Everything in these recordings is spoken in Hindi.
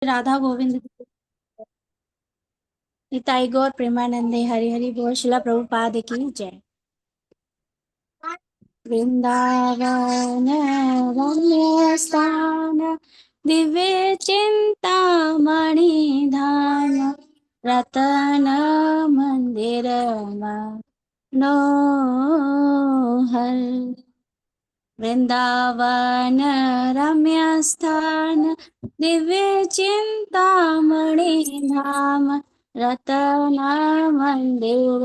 राधा गोविंद निताई गौर प्रेमानंदे हरि हरि बोल। शिला प्रभुपाद की जय। वृंदावन रम्य स्थान दिव्य चिंतामणि धाम रतन मंदिर मनोहर। वृंदावन रम्य स्थान दिव्य चिंतामणि धाम रतन मंदिर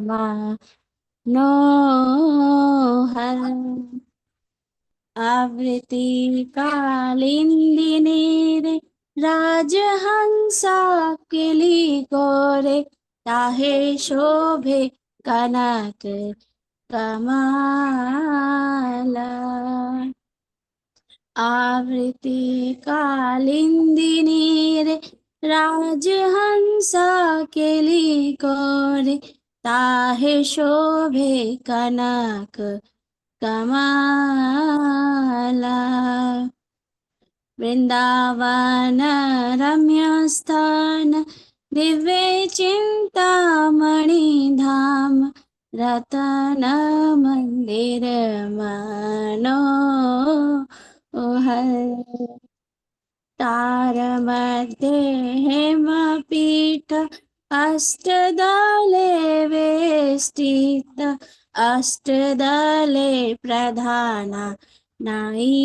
मनोहर। आवृत्ति कालिंदिनी रे राजहंसा किली गोरे ताहे शोभे कनक कमाला। आवृत्ति कालिंदिनी रे राजहंसा केली कोरे ताहे शोभे कनक कमाला। वृंदावन रम्य स्थान दिव्य चिंतामणि धाम रतन मंदिर मनोहर। तार मध्ये हेमपीठ अष्टदले वेष्टित अष्टदले प्रधाना नायिका।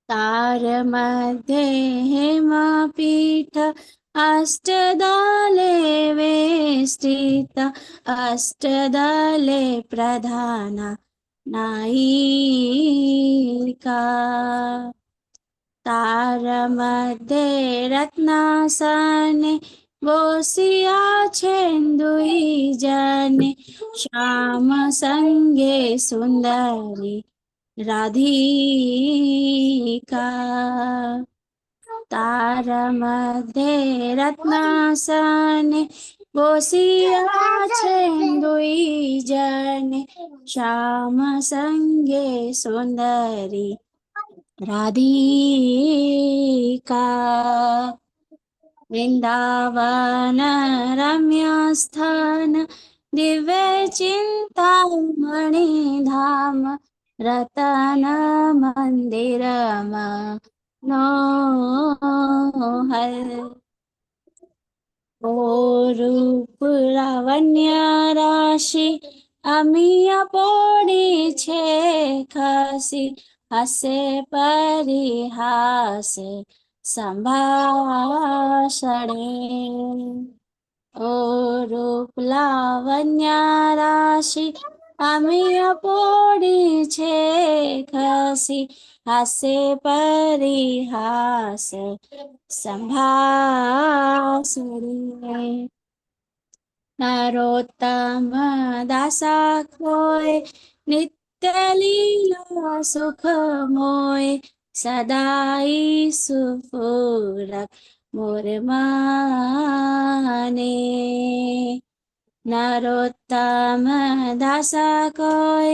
तार मध्ये हेमपीठ अष्टदले वेष्टित अष्टदले प्रधाना नायिका। तार मध्ये रत्नासने बोसिया छेन्दुई जने श्याम संगे सुंदरी राधिका। तार मध्ये रत्नासने बोसिया छेन्दुई जने श्याम संगे सुंदरी राधिका। वृंदावन रम्य स्थान दिव्य चिंतामणि धाम रतन मंदिर मनोहर। ओ रूप लावण्य राशि अमिया पड़ी छे खसी हसे परिहास संभाषणे। ओ रूप लावण्य राशि अमिया पड़ी छे खसी हसे परिहास संभाषणे। नरोत्तम दासा खोए नित्य लीला सुख मोय सदाई सुपूरक मोर माने। नरोत्तम दासा कोय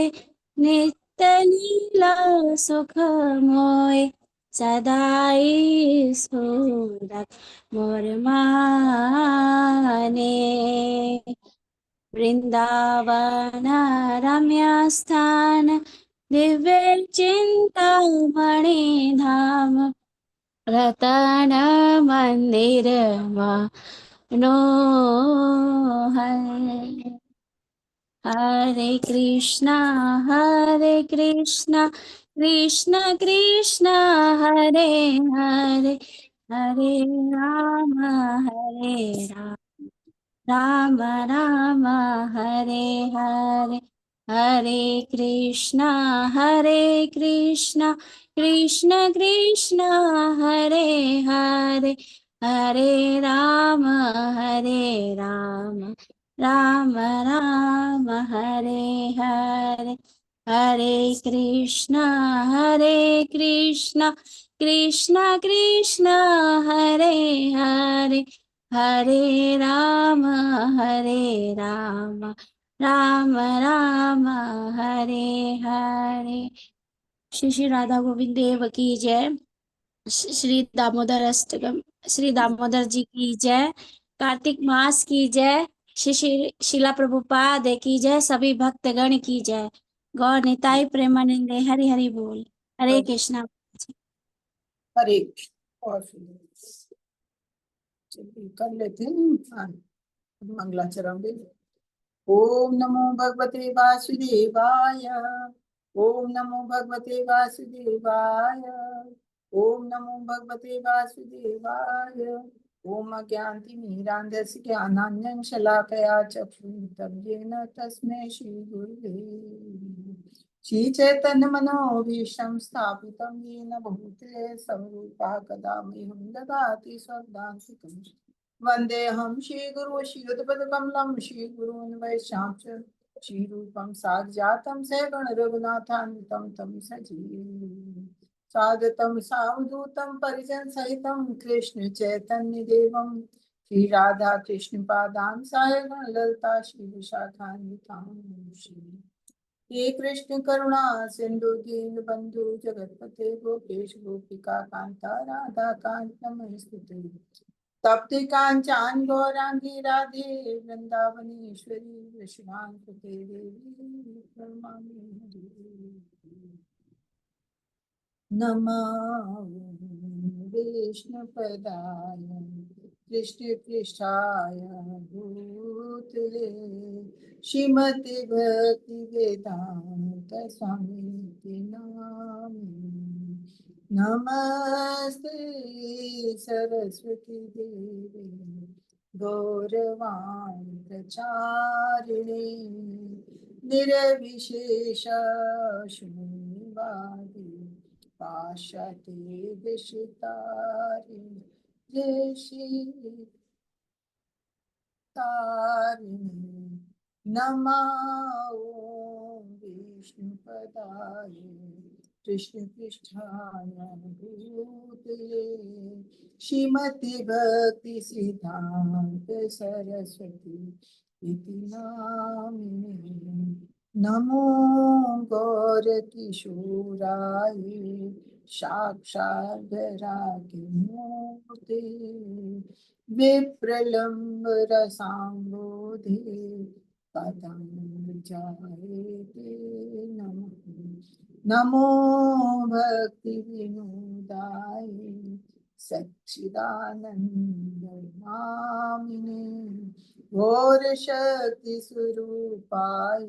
नित्य लीला सुख मोय सदाई सुपूरक मोर माने। वृंदावन रम्य स्थान दिव्य चिंतामणि धाम रतन मंदिर मनोहर। हरे कृष्णा कृष्ण कृष्ण हरे हरे हरे राम हरे राम राम राम हरे हरे। हरे कृष्णा कृष्ण कृष्ण हरे हरे हरे राम राम राम हरे हरे। हरे कृष्णा कृष्ण कृष्ण हरे हरे हरे राम राम राम हरे हरे। श्री श्री राधा गोविंद देव की जय। श्री दामोदर अष्टकम, श्री दामोदर जी की जय। कार्तिक मास की जय। श्री श्री शिला प्रभुपाद की जय। सभी भक्तगण की जय। गौर निताई प्रेमानंदे हरि हरि बोल। हरे कृष्णा। हरे कृष्ण। और चलिए कर लेते हैं। हाँ, मंगलाचरण भी। ओम नमो भगवते वासुदेवाय। ओम नमो भगवते वासुदेवाय। ओम नमो भगवते वासुदेवाय। ओम अज्ञानतिमिरान्धस्य ज्ञानाञ्जनं शलाकया चक्षुरुन्मिलितं येन तस्मै श्रीगुरुवे श्रीचैतन्यमनोभीष्टं स्थापितं येन भूतले स्वरूपः कदा मह्यं ददाति स्वदान्तिकम् वन्देऽहं श्रीगुरो श्रीयुतपदकमलं श्रीगुरून् वैष्णवांश्च श्रीरूपं साग्जातं सहगणरघुनाथान्वितं तं सजीवं सादतं सावधूतं परिजनसहितं कृष्णचैतन्यदेवं श्रीराधा कृष्णपादान् सायगण ललिता श्रीविशाखान्वितां हे कृष्ण करुणा सिंधु दीन बंधु जगतपते गोपेश गोपिका कांता राधा कांत नमस्ते तप्ति कांचन गौरांगी राधे वृंदावनेश्वरी विश्वांकुते देवी प्रणमामि हरि नमः विष्णुपदाय कृष्ण पृष्ठाय भूतले श्रीमति भक्ति वेदांत स्वामी नामिने नमस्ते सरस्वती देवी गौरवाणी प्रचारिणे निर्विशेष शून्यवादी पाश्चात्य दिशतारि जय श्री तारिणी नमः ओम विष्णुपदाय कृष्ण पृष्ठाय भूतले श्रीमति भक्ति सिद्धांत सरस्वती इति नामिने नमो गौर किशोराय साक्षात् मूर्ते विप्रलम्बर सांबोधे पदं जायते नमः नमो भक्ति विनोदाय सच्चिदानंद नामिने घोर शक्ति स्वरूपाय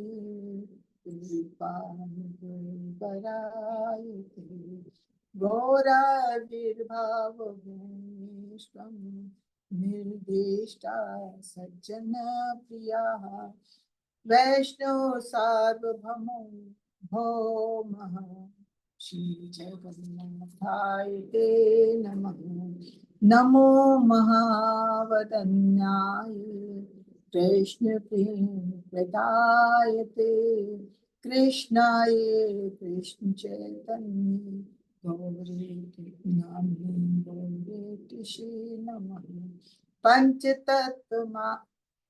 घोराविर्भाव भूमिष्ठं निर्दिष्टा सज्जन प्रिया वैष्णव सार्वभौमो भौमः श्री जगन्नाथाय ते नमः नमो महावदन्याय कृष्ण प्रदायते कृष्णाय कृष्ण चैतन्य गौरी नामिने गौरी कृष्ण नमः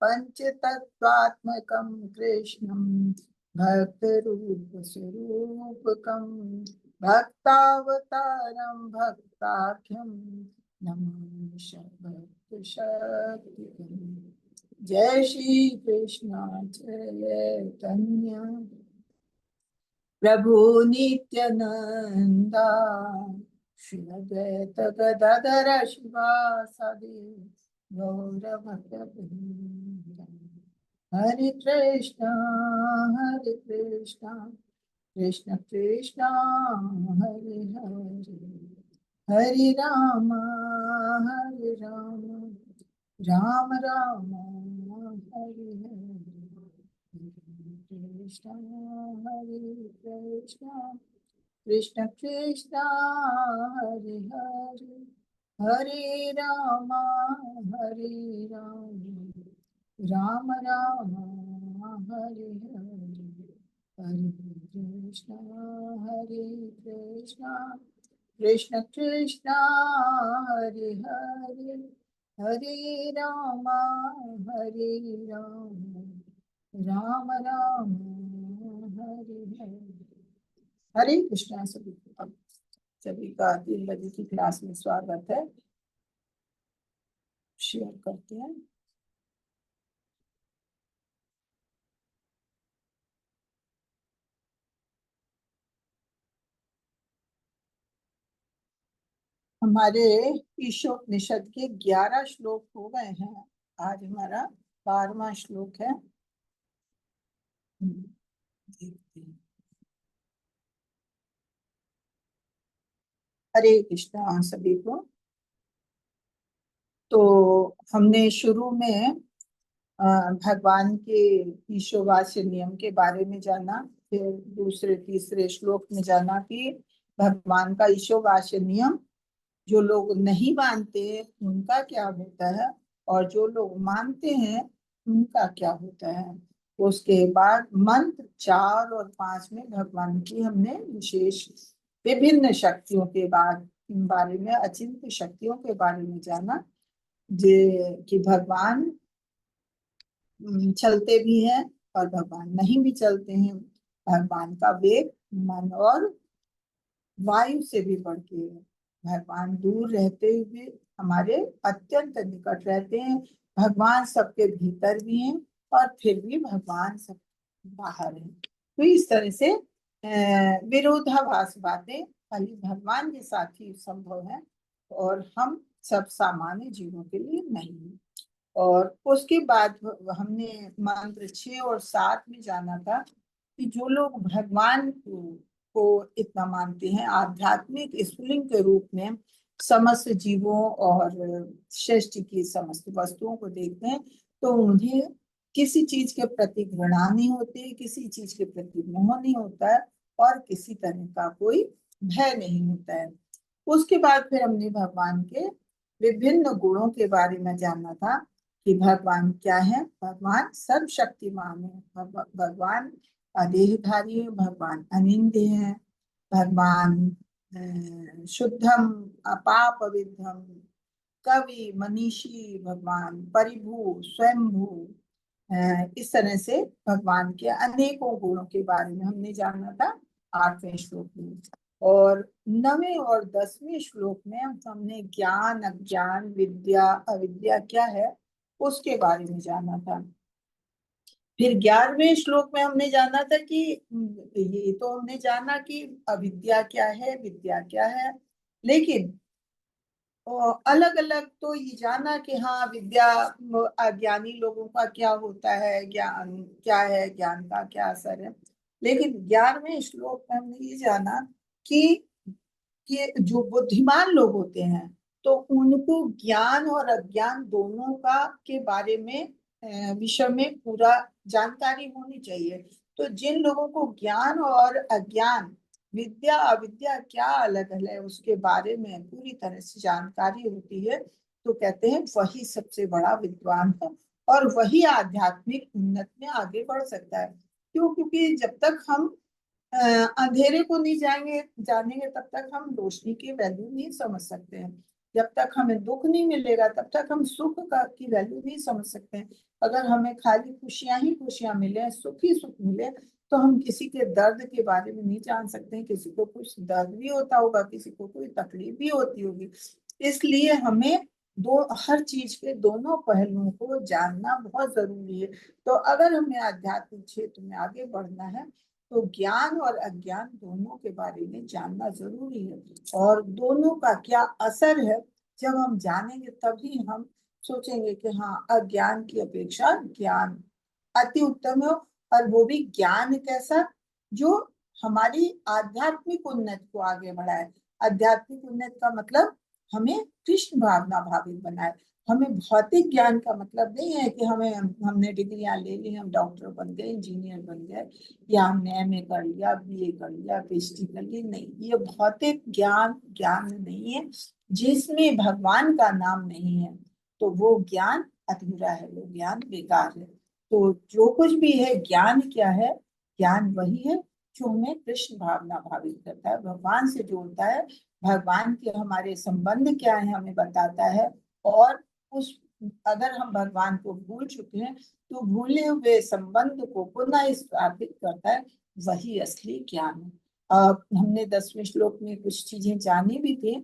पंचतत्वात्मकं कृष्णं भक्तरूपस्वरूपकं भक्तावतारं भक्ताख्यं नमामि भक्तशक्तिकम् जय श्री कृष्ण चैतन्य प्रभु नित्यानंदा श्री अद्वैत गदाधर शिवासादि गौर भक्तवृंद हरे कृष्ण कृष्ण कृष्ण हरे हरे हरे राम राम राम हरे हरे कृष्ण हरे कृष्ण कृष्ण कृष्ण हरे हरे हरे राम राम राम हरे हरे हरे कृष्ण कृष्ण कृष्ण हरे हरे हरे राम राम राम हरे हरे हरे कृष्णा सभी को। अब सभी का 3 बजे की क्लास में स्वागत है। शेयर करते हैं। हमारे ईशोपनिषद के 11 श्लोक हो गए हैं। आज हमारा 12वां श्लोक है। देखते हैं। हरे कृष्णा सभी को। तो हमने शुरू में भगवान के ईशोवास्य नियम के बारे में जाना। फिर दूसरे तीसरे श्लोक में जाना कि भगवान का ईशोवास्य नियम जो लोग नहीं मानते उनका क्या होता है और जो लोग मानते हैं उनका क्या होता है। उसके बाद मंत्र 4 और 5 में भगवान की हमने विशेष विभिन्न शक्तियों के बारे में, अचिंत्य शक्तियों के बारे में जाना। जे कि भगवान चलते भी हैं और भगवान नहीं भी चलते हैं। भगवान का वेग मन और वायु से भी बढ़ के है। भगवान दूर रहते हुए हमारे अत्यंत निकट रहते हैं। भगवान सबके भीतर भी हैं और फिर भी भगवान सब बाहर हैं। तो इस तरह से विरोधाभास बातें खाली भगवान के साथ ही संभव है और हम सब सामान्य जीवों के लिए नहीं। और उसके बाद हमने मंत्र 6 और 7 में जाना था कि जो लोग भगवान को इतना मानते हैं आध्यात्मिक स्फुलिंग के रूप में, समस्त जीवों और सृष्टि की समस्त वस्तुओं को देखते हैं, तो उन्हें किसी चीज के प्रति घृणा नहीं होती, किसी चीज के प्रति मोह नहीं होता है और किसी तरह का कोई भय नहीं होता है। उसके बाद फिर हमने भगवान के विभिन्न गुणों के बारे में जाना था कि भगवान क्या है। भगवान सर्वशक्तिमान है। भगवान अदेहधारी है। भगवान अनिंद्य है। भगवान शुद्धम अपाप विद्धम कवि मनीषी, भगवान परिभू स्वयंभू। इस तरह से भगवान के अनेकों गुणों के बारे में हमने जाना था 8वें श्लोक में। और 9वें और 10वें श्लोक में हमने ज्ञान अज्ञान विद्या अविद्या क्या है उसके बारे में जाना था। फिर 11वें श्लोक में हमने जाना था कि ये तो हमने जाना कि अविद्या क्या है विद्या क्या है, लेकिन अलग अलग तो ये जाना कि हाँ विद्या अज्ञानी लोगों का क्या होता है, ज्ञान क्या है, ज्ञान का क्या असर है। लेकिन 11वें श्लोक में हमने ये जाना कि जो बुद्धिमान लोग होते हैं तो उनको ज्ञान और अज्ञान दोनों का के बारे में विषय में पूरा जानकारी होनी चाहिए। तो जिन लोगों को ज्ञान और अज्ञान, विद्या अविद्या क्या अलग है उसके बारे में पूरी तरह से जानकारी होती है, तो कहते हैं वही सबसे बड़ा विद्वान है और वही आध्यात्मिक उन्नति में आगे बढ़ सकता है। क्यों? क्योंकि जब तक हम अंधेरे को नहीं जानेंगे तब तक हम रोशनी की वैल्यू नहीं समझ सकते हैं। जब तक हमें दुख नहीं मिलेगा तब तक हम सुख का की वैल्यू नहीं समझ सकते हैं। अगर हमें खाली खुशियां ही खुशियां मिले, सुख ही सुख मिले, तो हम किसी के दर्द के बारे में नहीं जान सकते हैं। किसी को कुछ दर्द भी होता होगा, किसी को कोई तकलीफ भी होती होगी। इसलिए हमें हर चीज के दोनों पहलुओं को जानना बहुत जरूरी है। तो अगर हमें आध्यात्मिक क्षेत्र में आगे बढ़ना है तो ज्ञान और अज्ञान दोनों के बारे में जानना जरूरी है और दोनों का क्या असर है जब हम जानेंगे तभी हम सोचेंगे कि हाँ अज्ञान की अपेक्षा ज्ञान अति उत्तम है। और वो भी ज्ञान कैसा, जो हमारी आध्यात्मिक उन्नति को आगे बढ़ाए। आध्यात्मिक उन्नति का मतलब हमें कृष्ण भावना भावित बनाए। हमें भौतिक ज्ञान का मतलब नहीं है कि हमने डिग्रियां ले ली, हम डॉक्टर बन गए, इंजीनियर बन गए, या हमने एमए कर लिया, बीए कर लिया, पीएचडी कर ली। नहीं, ये भौतिक ज्ञान ज्ञान नहीं है जिसमें भगवान का नाम नहीं है, तो वो ज्ञान अधूरा है, वो ज्ञान बेकार है। तो जो कुछ भी है, ज्ञान क्या है? ज्ञान वही है जो हमें कृष्ण भावना भावित करता है, भगवान से जोड़ता है, भगवान के हमारे संबंध क्या है हमें बताता है। और उस अगर हम भगवान को भूल चुके हैं तो भूले हुए संबंध को पुनः स्थापित करता है, वही असली ज्ञान है। हमने 10वें श्लोक में कुछ चीजें जानी भी थी,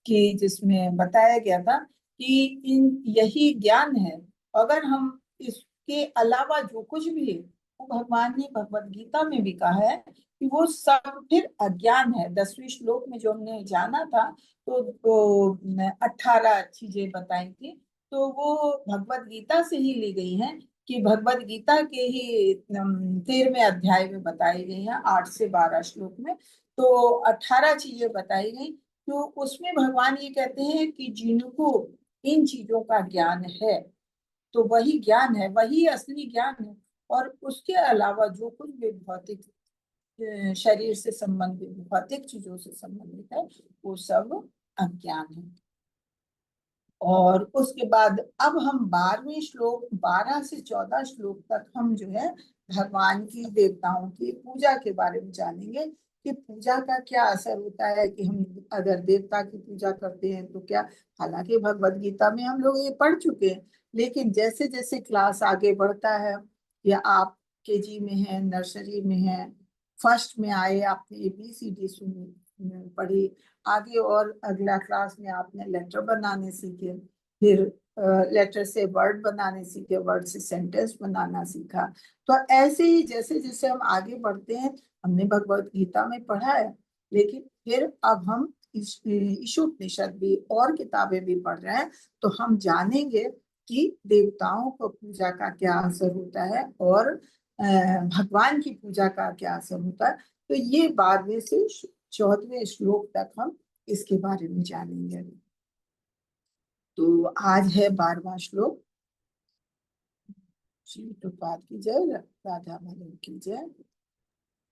कि जिसमें बताया गया था कि यही ज्ञान है। अगर हम इसके अलावा जो कुछ भी है, वो भगवान ने भगवत गीता में भी कहा है कि वो सब फिर अज्ञान है। 10वें श्लोक में जो हमने जाना था, तो 18 चीजें बताई थी, तो वो भगवत गीता से ही ली गई हैं, कि भगवत गीता के ही 13वें अध्याय में बताई गई हैं, 8 से 12 श्लोक में। तो 18 चीजें बताई गई। तो उसमें भगवान ये कहते हैं कि जिनको इन चीजों का ज्ञान है, तो वही ज्ञान है, वही असली ज्ञान है। और उसके अलावा जो कुछ भी भौतिक शरीर से संबंधित, भौतिक चीजों से संबंधित है, वो सब अज्ञान है। और उसके बाद अब हम 12वें श्लोक, 12 से 14 श्लोक तक हम जो है भगवान की, देवताओं की पूजा के बारे में जानेंगे, कि पूजा का क्या असर होता है, कि हम अगर देवता की पूजा करते हैं तो क्या। हालांकि भगवत गीता में हम लोग ये पढ़ चुके हैं, लेकिन जैसे जैसे क्लास आगे बढ़ता है, या आप केजी में है, नर्सरी में है, फर्स्ट में आए, आपने ABCD सुनी, पढ़ी, आगे और अगला क्लास में आपने लेटर बनाने सीखे, फिर लेटर से वर्ड बनाने सीखे, वर्ड से सेंटेंस बनाना सीखा। तो ऐसे ही जैसे जैसे हम आगे बढ़ते हैं, हमने भगवत गीता में पढ़ा है, लेकिन फिर अब हम ईशोपनिषद भी और किताबें भी पढ़ रहे हैं, तो हम जानेंगे कि देवताओं को पूजा का क्या असर होता है, और भगवान की पूजा का क्या असर होता है। तो ये 12वें से 14वें श्लोक तक हम इसके बारे में जानेंगे। तो आज है 12वां श्लोक। श्री प्रभुपाद की जय, राधा माधव की जय।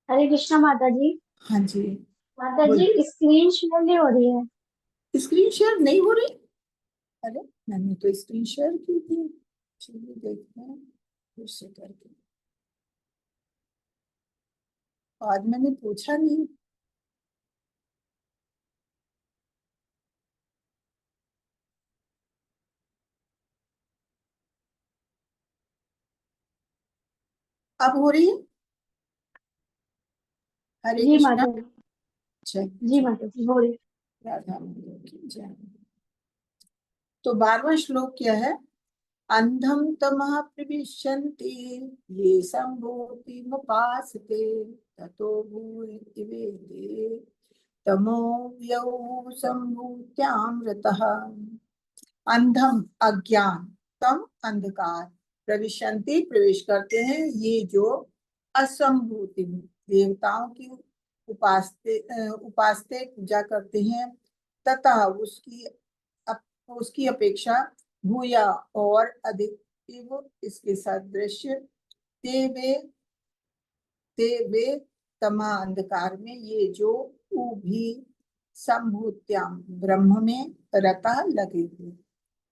हरे कृष्णा माता जी। हाँ जी, माता बोल। जी स्क्रीन शेयर नहीं हो रही है। स्क्रीन शेयर नहीं हो रही? अरे, मैंने तो स्क्रीन शेयर की थी। चलिए देखते हैं फिर से करके। आज मैंने पूछा नहीं। अब हो रही है? हरे जी कृष्णा। माता जी। जय जी जय, माता जी, हो रही। राधा माधव की जय। तो 12वां श्लोक क्या है? अंधम तमः प्रविशन्ति ये सम्भूतिमुपासते ततो भूरिति वेदे तमो व्यौ सम्भूत्यामृतः। अंधम अज्ञान, तम अंधकार, प्रविशन्ति प्रवेश करते हैं, ये जो असंभूति, देवताओं की उपासते पूजा करते हैं, तथा उसकी अपेक्षा भूया और अधिक तीव्र, इसके सदृश, ते वे ते वे तमा अंधकार में, ये जो भी संभूत्याम ब्रह्म में रता लगे हुए,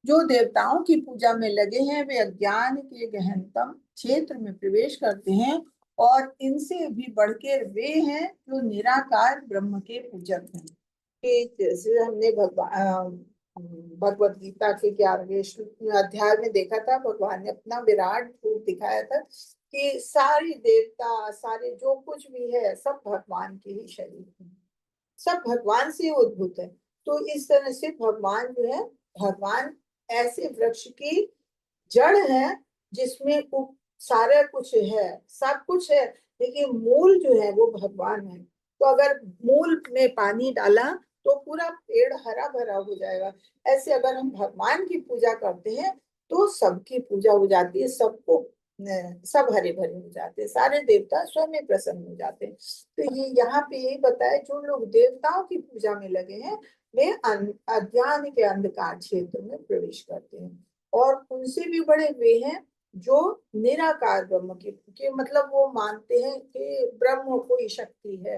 जो देवताओं की पूजा में लगे हैं, वे अज्ञान के गहनतम क्षेत्र में प्रवेश करते हैं, और इनसे भी बढ़कर वे हैं जो निराकार ब्रह्म के पूजक हैं। जैसे हमने भगवत गीता के 11वें अध्याय में देखा था, भगवान ने अपना विराट रूप दिखाया था, कि सारी देवता, सारे जो कुछ भी है, सब भगवान के ही शरीर है, सब भगवान से उद्भूत है। तो इस तरह से भगवान जो है, भगवान ऐसे वृक्ष की जड़ है, जिसमें सारा कुछ है, सब कुछ है, लेकिन मूल जो है वो भगवान है। तो अगर मूल में पानी डाला तो पूरा पेड़ हरा भरा हो जाएगा। ऐसे अगर हम भगवान की पूजा करते हैं, तो सबकी पूजा हो जाती है, सबको सब हरे भरे हो जाते हैं, सारे देवता स्वयं प्रसन्न हो जाते हैं। तो ये यहाँ पे यही बताया, जो लोग देवताओं की पूजा में लगे हैं, वे अज्ञान के अंधकार क्षेत्र में प्रवेश करते हैं। और उनसे भी बड़े वे हैं जो निराकार ब्रह्म के मतलब वो मानते हैं कि ब्रह्म कोई शक्ति है,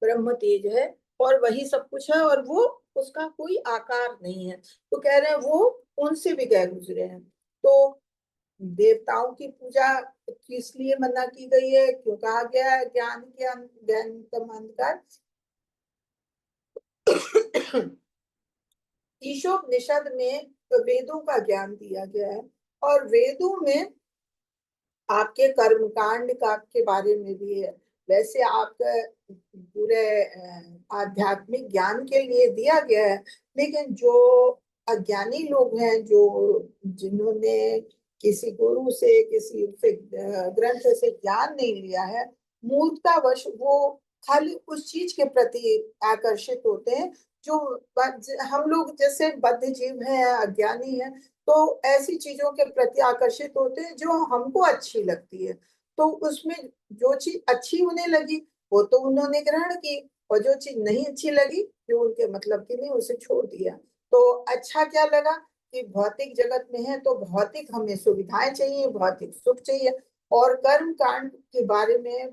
ब्रह्म तेज है, और वही सब कुछ है, और वो उसका कोई आकार नहीं है। तो कह रहे हैं वो उनसे भी गए गुजरे हैं। तो देवताओं की पूजा किस लिए मना की गई है, क्यों कहा गया है ज्ञान के ज्ञानतम अंधकार? ईशोपनिषद में वेदों का ज्ञान दिया गया है, और वेदों में आपके कर्मकांड का के बारे में भी है। वैसे आपका पूरे आध्यात्मिक ज्ञान के लिए दिया गया है, लेकिन जो अज्ञानी लोग हैं, जो जिन्होंने किसी गुरु से किसी ग्रंथ से ज्ञान नहीं लिया है, मूर्खतावश वो खाली उस चीज के प्रति आकर्षित होते हैं जो हम लोग जैसे बद्ध जीव हैं, अज्ञानी हैं, तो ऐसी चीजों के प्रति आकर्षित होते हैं जो हमको अच्छी लगती है। तो उसमें जो चीज अच्छी उन्हें लगी वो तो उन्होंने ग्रहण की, और जो चीज नहीं अच्छी लगी, जो उनके मतलब की नहीं, उसे छोड़ दिया। तो अच्छा क्या लगा कि भौतिक जगत में है तो भौतिक हमें सुविधाएं चाहिए, भौतिक सुख चाहिए, और कर्म कांड के बारे में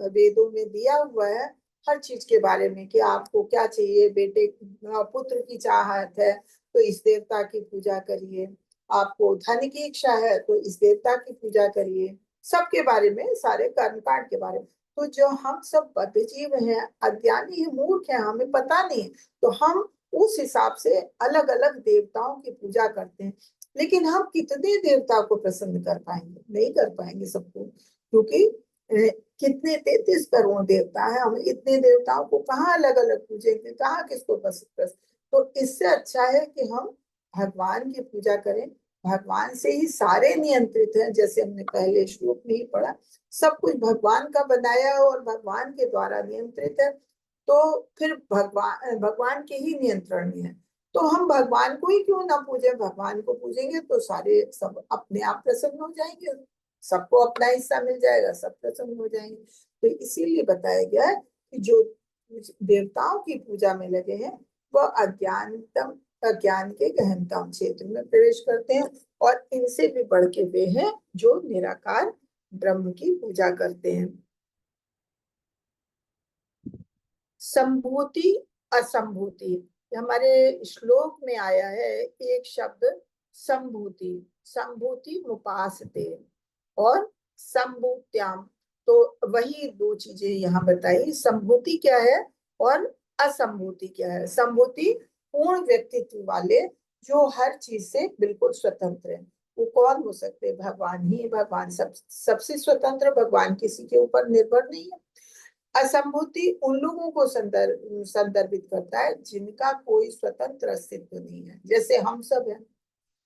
वेदों में दिया हुआ है हर चीज के बारे में कि आपको क्या चाहिए। बेटे पुत्र की चाहत है तो इस देवता की पूजा करिए, आपको धन की इच्छा है तो इस देवता की पूजा करिए, सबके बारे में, सारे कर्मकांड के बारे में। तो जो हम सब बद्ध जीव हैं, अज्ञानी हैं, मूर्ख हैं, हमें पता नहीं, तो हम उस हिसाब से अलग अलग देवताओं की पूजा करते हैं। लेकिन हम कितने देवता को प्रसन्न कर पाएंगे? नहीं कर पाएंगे सबको, क्योंकि कितने 33 करोड़ देवता है, हम इतने देवताओं को कहाँ अलग अलग पूजेंगे, कहाँ किसको पसंद। तो इससे अच्छा है कि हम भगवान की पूजा करें। भगवान से ही सारे नियंत्रित हैं, जैसे हमने पहले श्लोक में ही पढ़ा, सब कुछ भगवान का बनाया है और भगवान के द्वारा नियंत्रित है। तो फिर भगवान भगवान के ही नियंत्रण में है, तो हम भगवान को ही क्यों ना पूजे? भगवान को पूजेंगे तो सारे सब अपने आप प्रसन्न हो जाएंगे, सबको अपना हिस्सा मिल जाएगा, सब प्रसन्न हो जाएंगे। तो इसीलिए बताया गया है कि जो देवताओं की पूजा में लगे हैं वह अज्ञान के गहनतम क्षेत्र में प्रवेश करते हैं, और इनसे भी बढ़ के वे हैं जो निराकार ब्रह्म की पूजा करते हैं। संभूति असंभूति, हमारे श्लोक में आया है एक शब्द संभूति। संभूति मुपासते और संभूत्याम, तो वही दो चीजें यहाँ बताई। संभूति क्या है और असंभूति क्या है? संभूति पूर्ण व्यक्तित्व वाले, जो हर चीज से बिल्कुल स्वतंत्र है। वो कौन हो सकते हैं? भगवान ही। भगवान सबसे स्वतंत्र, भगवान किसी के ऊपर निर्भर नहीं है। असंभूति उन लोगों को संदर्भित करता है जिनका कोई स्वतंत्र अस्तित्व नहीं है, जैसे हम सब हैं,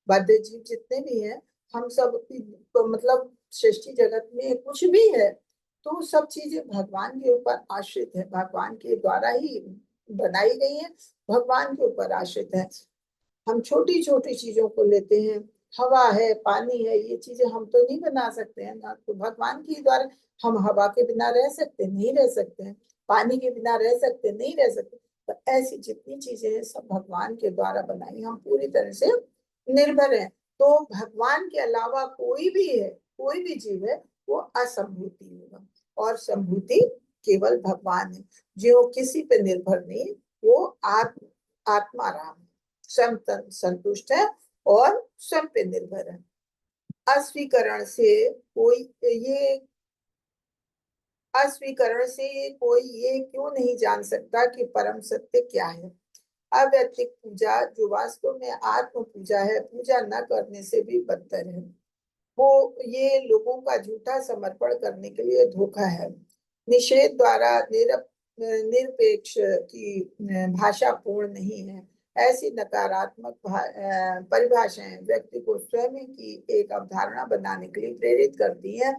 बद्ध जीव जितने भी हैं, हम सब तो मतलब सृष्टि जगत में कुछ भी है तो सब चीजें भगवान के ऊपर आश्रित है, भगवान के द्वारा ही बनाई गई है, भगवान के ऊपर आश्रित है। हम छोटी छोटी चीजों को लेते हैं, हवा है, पानी है, ये चीजें हम तो नहीं बना सकते हैं ना, तो भगवान के द्वारा। हम हवा के बिना रह सकते नहीं रह सकते हैं, पानी के बिना रह सकते नहीं रह सकते। तो ऐसी जितनी चीजें हैं सब भगवान के द्वारा बनाई, हम पूरी तरह से निर्भर हैं। तो भगवान के अलावा कोई भी है, कोई भी जीव है, वो असंभूति होगा, और संभूति केवल भगवान है जो किसी पे निर्भर नहीं, वो आत्मा राम है, स्वयं संतुष्ट है और स्वयं पे निर्भर है। अस्वीकरण से कोई ये अस्वीकरण से कोई ये क्यों नहीं जान सकता कि परम सत्य क्या है? अवैतिक पूजा जो वास्तव में आत्म पूजा है, पूजा न करने से भी बदतर है। वो ये लोगों का झूठा समर्पण करने के लिए धोखा है। निषेध द्वारा निरपेक्ष की भाषा पूर्ण नहीं है। ऐसी नकारात्मक परिभाषाएं व्यक्ति को स्वयं की एक अवधारणा बनाने के लिए प्रेरित करती हैं।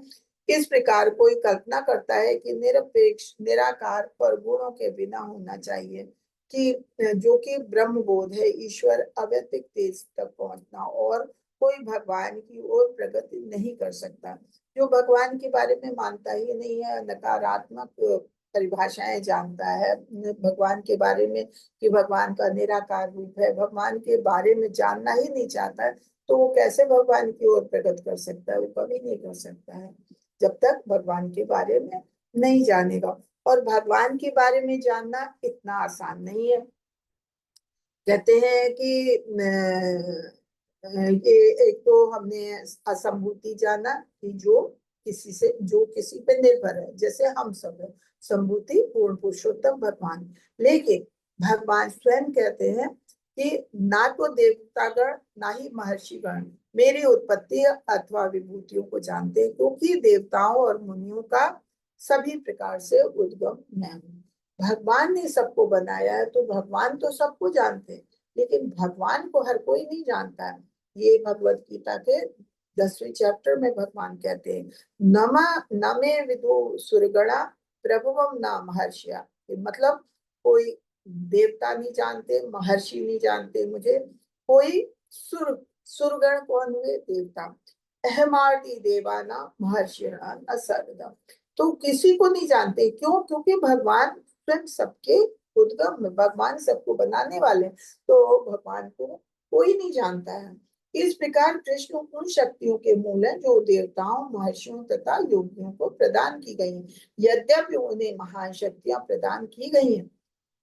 इस प्रकार कोई कल्पना करता है कि निरपेक्ष, निराकार और गुणों के बिना होना चाहिए, कि जो कि ब्रह्म बोध है, ईश्वर अव्यतिक तेज तक पहुंचना, और कोई भगवान की ओर प्रगति नहीं कर सकता। जो भगवान के बारे में मानता ही नहीं है, नकारात्मक परिभाषाएं जानता है भगवान के बारे में कि भगवान का निराकार रूप है, भगवान के बारे में जानना ही नहीं चाहता है, तो वो कैसे भगवान की ओर प्रगति कर सकता है? वो कभी नहीं कर सकता है जब तक भगवान के बारे में नहीं जानेगा। और भगवान के बारे में जानना इतना आसान नहीं है। कहते हैं कि ये एक तो हमने असंभूति जाना कि जो किसी पे निर्भर है, जैसे हम सब है। संभूति पूर्ण पुरुषोत्तम भगवान, लेकिन भगवान स्वयं कहते हैं कि ना तो देवतागण ना ही महर्षिगण मेरी उत्पत्ति अथवा विभूतियों को जानते, क्योंकि देवताओं और मुनियों का सभी प्रकार से उद्गम मैं हूँ। भगवान ने सबको बनाया है, तो भगवान तो सबको जानते हैं, लेकिन भगवान को हर कोई नहीं जानता है। ये भगवत गीता के 10वें चैप्टर में भगवान कहते हैं, नमा नमे विदु सुरगणा प्रभुवम ना महर्षिया। मतलब कोई देवता नहीं जानते, महर्षि नहीं जानते मुझे, कोई सुरगण कौन हुए? देवता। अहमार्ति देवाना महर्षिणा असर्वदा। तो किसी को नहीं जानते, क्यों? क्योंकि भगवान स्वयं सबके उद्गम में, भगवान सबको बनाने वाले, तो भगवान को कोई नहीं जानता है। इस प्रकार कृष्ण उन शक्तियों के मूल है जो देवताओं, महर्षियों तथा योगियों को प्रदान की गई हैं। यद्यपि उन्हें महान शक्तियां प्रदान की गई हैं,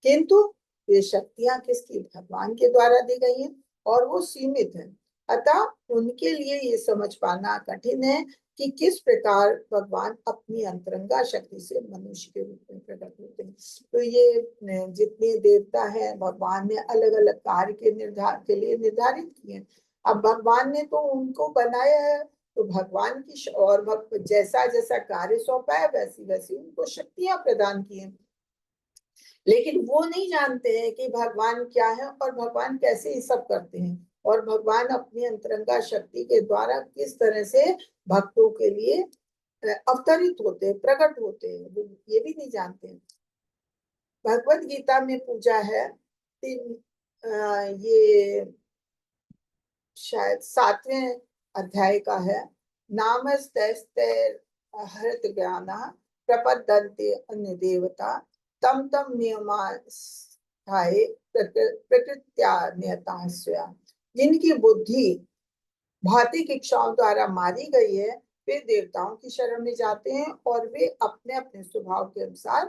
किंतु वे शक्तियां किसकी? भगवान के द्वारा दी गई हैं और वो सीमित है। अतः उनके लिए ये समझ पाना कठिन है कि किस प्रकार भगवान अपनी अंतरंगा शक्ति से मनुष्य के रूप में प्रकट होते हैं। तो ये जितने देवता हैं, भगवान ने अलग अलग कार्य के लिए निर्धारित किए हैं। अब भगवान ने तो उनको बनाया है, तो भगवान की और भक्त जैसा जैसा कार्य सौंपा है, वैसी वैसी उनको शक्तियां प्रदान की हैं। लेकिन वो नहीं जानते हैं कि भगवान क्या है और भगवान कैसे ये सब करते हैं, और भगवान अपनी अंतरंगा शक्ति के द्वारा किस तरह से भक्तों के लिए अवतरित होते हैं, प्रकट होते हैं, वो ये भी नहीं जानते हैं। भगवत गीता में पूजा है ये शायद 7वें अध्याय का है। नामस्तैस्ते हृत ज्ञाना प्रपद्यन्ते अन्य देवता तम तम नियमास्थाये प्रकृत्या नियता स्या। जिनकी बुद्धि भौतिक इच्छाओं द्वारा मारी गई है, वे देवताओं की शरण में जाते हैं और वे अपने अपने स्वभाव के अनुसार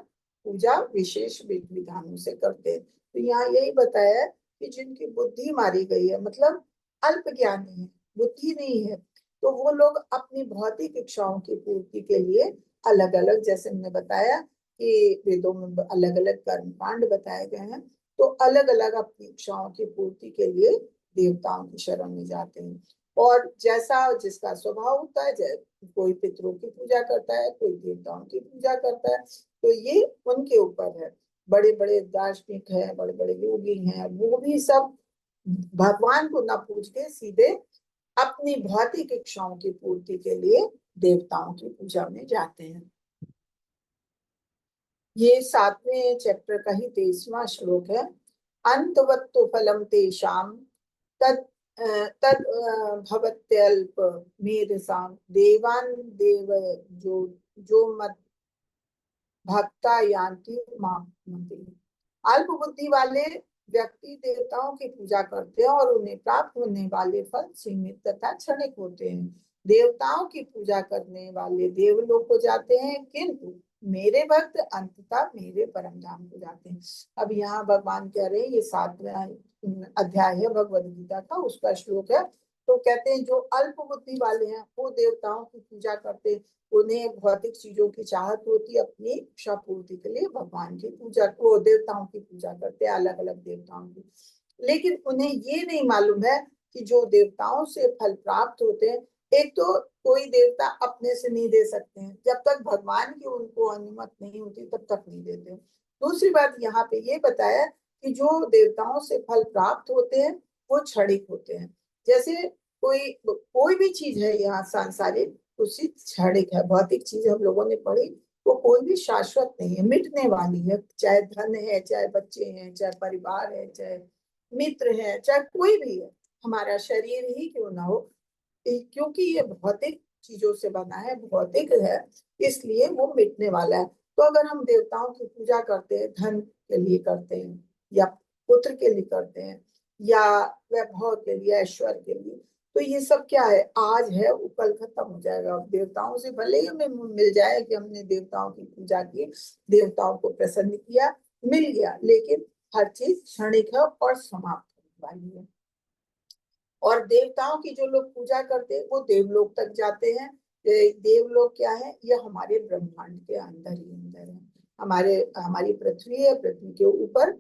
पूजा विशेष विधि विधानों से करते हैं। तो यहाँ यही बताया है कि जिनकी बुद्धि मारी गई है, मतलब अल्प ज्ञानी है, बुद्धि नहीं है, तो वो लोग अपनी भौतिक इच्छाओं की पूर्ति के लिए अलग अलग, जैसे हमने बताया कि वेदों में अलग अलग कर्म कांड बताए गए हैं, तो अलग अलग अपनी इच्छाओं की पूर्ति के लिए देवताओं की शरण में जाते हैं। और जैसा जिसका स्वभाव होता है, कोई पितरों की पूजा करता है, कोई देवताओं की पूजा करता है, तो ये उनके ऊपर है। बड़े बड़े दार्शनिक हैं, बड़े बड़े योगी हैं, वो भी सब भगवान को न पूछ के सीधे अपनी भौतिक इच्छाओं की पूर्ति के लिए देवताओं की पूजा में जाते हैं। ये 7वें चैप्टर का ही 23वां श्लोक है। अंतवत्तु फलम तेषां तद तद भवत्यल्प मेधसां देवान देव जो मत भक्ता यान्ति मामन्ति। अल्प बुद्धि वाले व्यक्ति देवताओं की पूजा करते हैं और उन्हें प्राप्त होने वाले फल सीमित तथा क्षणिक होते हैं। देवताओं की पूजा करने वाले देवलोक को जाते हैं, किंतु मेरे भक्त अंततः मेरे परम धाम को जाते हैं। अब यहाँ भगवान कह रहे हैं, ये 7वां अध्याय है भगवद गीता का, उसका श्लोक है। तो कहते हैं जो अल्प बुद्धि वाले हैं वो देवताओं की पूजा करते हैं, उन्हें भौतिक चीजों की चाहत होती है, अपनी इच्छा पूर्ति के लिए भगवान की पूजा, वो देवताओं की पूजा करते हैं, अलग अलग देवताओं की। लेकिन उन्हें ये नहीं मालूम है कि जो देवताओं से फल प्राप्त होते हैं, एक तो कोई देवता अपने से नहीं दे सकते हैं, जब तक भगवान की उनको अनुमति नहीं होती तब तक नहीं देते। दूसरी बात यहाँ पे ये बताया कि जो देवताओं से फल प्राप्त होते हैं वो क्षणिक होते हैं। जैसे कोई कोई भी चीज है यहाँ सांसारिक, उसी क्षणिक है। भौतिक चीज हम लोगों ने पढ़ी, वो कोई भी शाश्वत नहीं है, मिटने वाली है। चाहे धन है, चाहे बच्चे हैं, चाहे परिवार है, चाहे मित्र है, चाहे कोई भी है, हमारा शरीर ही क्यों ना हो, क्योंकि ये भौतिक चीजों से बना है, भौतिक है, इसलिए वो मिटने वाला है। तो अगर हम देवताओं की पूजा करते हैं, धन के लिए करते हैं, या पुत्र के लिए करते हैं, या वैभव के लिए, ऐश्वर्य के लिए, तो ये सब क्या है? आज है, वो कल खत्म हो जाएगा। देवताओं से भले ही हमें मिल जाए कि हमने देवताओं की पूजा की, देवताओं को प्रसन्न किया, मिल गया, लेकिन हर चीज क्षणिक है और समाप्त होने वाली है। और देवताओं की जो लोग पूजा करते हैं वो देवलोक तक जाते हैं। देवलोक क्या है? ये हमारे ब्रह्मांड के अंदर ही अंदर है। हमारी पृथ्वी है, पृथ्वी के ऊपर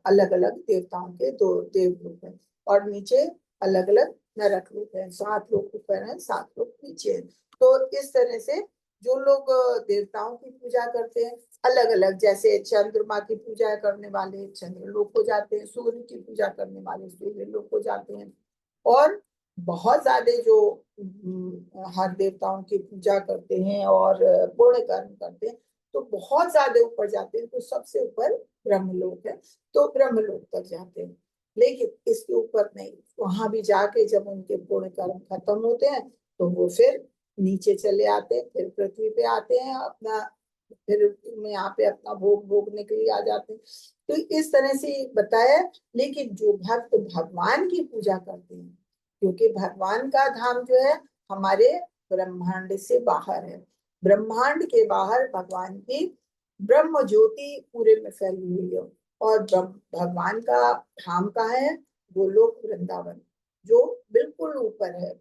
अलग अलग देवताओं के 2 देवलोक हैं, और नीचे अलग अलग नरक लोक है। 7 लोग ऊपर है, 7 लोग नीचे है। तो इस तरह से जो लोग देवताओं की पूजा करते हैं अलग अलग, जैसे चंद्रमा की पूजा करने वाले चंद्रलोक को जाते हैं, सूर्य की पूजा करने वाले सूर्य लोक को जाते हैं, और बहुत ज्यादा जो हर देवताओं की पूजा करते हैं और पुण्य कर्म करते हैं तो बहुत ज्यादा ऊपर जाते हैं, तो सबसे ऊपर ब्रह्मलोक है, तो ब्रह्मलोक तक जाते हैं। लेकिन इसके ऊपर नहीं, वहां भी जाके जब उनके पुण्य कर्म खत्म होते हैं तो वो फिर नीचे चले आते हैं, फिर पृथ्वी पे आते हैं अपना, फिर यहाँ पे अपना भोग भोगने के लिए आ जाते हैं। तो इस तरह से बताया। लेकिन जो भक्त भगवान की पूजा करते हैं, क्योंकि भगवान का धाम जो है हमारे ब्रह्मांड से बाहर है, ब्रह्मांड के बाहर भगवान की ब्रह्म ज्योति पूरे में फैली हुई है, और भगवान का धाम कहाँ है, गोलोक वृंदावन, जो बिल्कुल ऊपर है।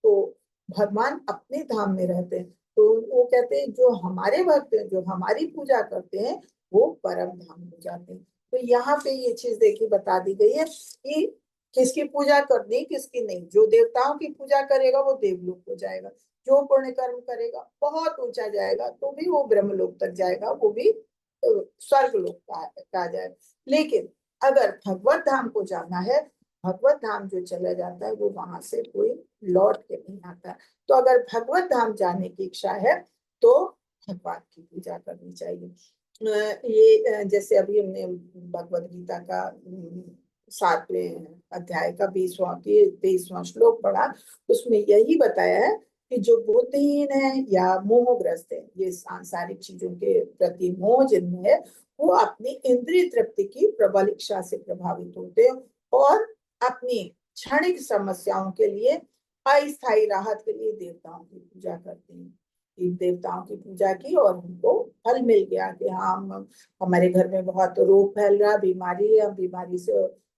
तो भगवान अपने धाम में रहते हैं, तो वो कहते हैं जो हमारे भक्त हैं, जो हमारी पूजा करते हैं, वो परम धाम हो जाते हैं। तो यहाँ पे ये चीज देखी बता दी गई है कि किसकी पूजा करनी किसकी नहीं। जो देवताओं की पूजा करेगा वो देवलोक को जाएगा, जो पुण्य कर्म करेगा बहुत ऊंचा जाएगा, तो भी वो ब्रह्मलोक तक जाएगा, वो भी स्वर्ग लोक का जाएगा। लेकिन अगर भगवत धाम को जाना है, भगवत धाम जो चला जाता है वो वहां से कोई लौट के नहीं आता। तो अगर भगवत धाम जाने की इच्छा है तो भगवान की पूजा करनी चाहिए। ये जैसे अभी हमने भगवत गीता का 7वें अध्याय का 23वां श्लोक पढ़ा, उसमें यही बताया है कि जो बुद्धिहीन है या मोहग्रस्त है, ये सांसारिक चीजों के प्रति मोह जिनमें है, वो अपनी इंद्रिय तृप्ति की प्रबल इच्छा से प्रभावित होते हैं और अपनी क्षणिक समस्याओं के लिए अस्थायी राहत के लिए देवताओं की पूजा करते हैं। देवताओं की पूजा की और हमको फल मिल गया कि हाँ, हम हमारे घर में बहुत रोग फैल रहा, बीमारी है, हम बीमारी से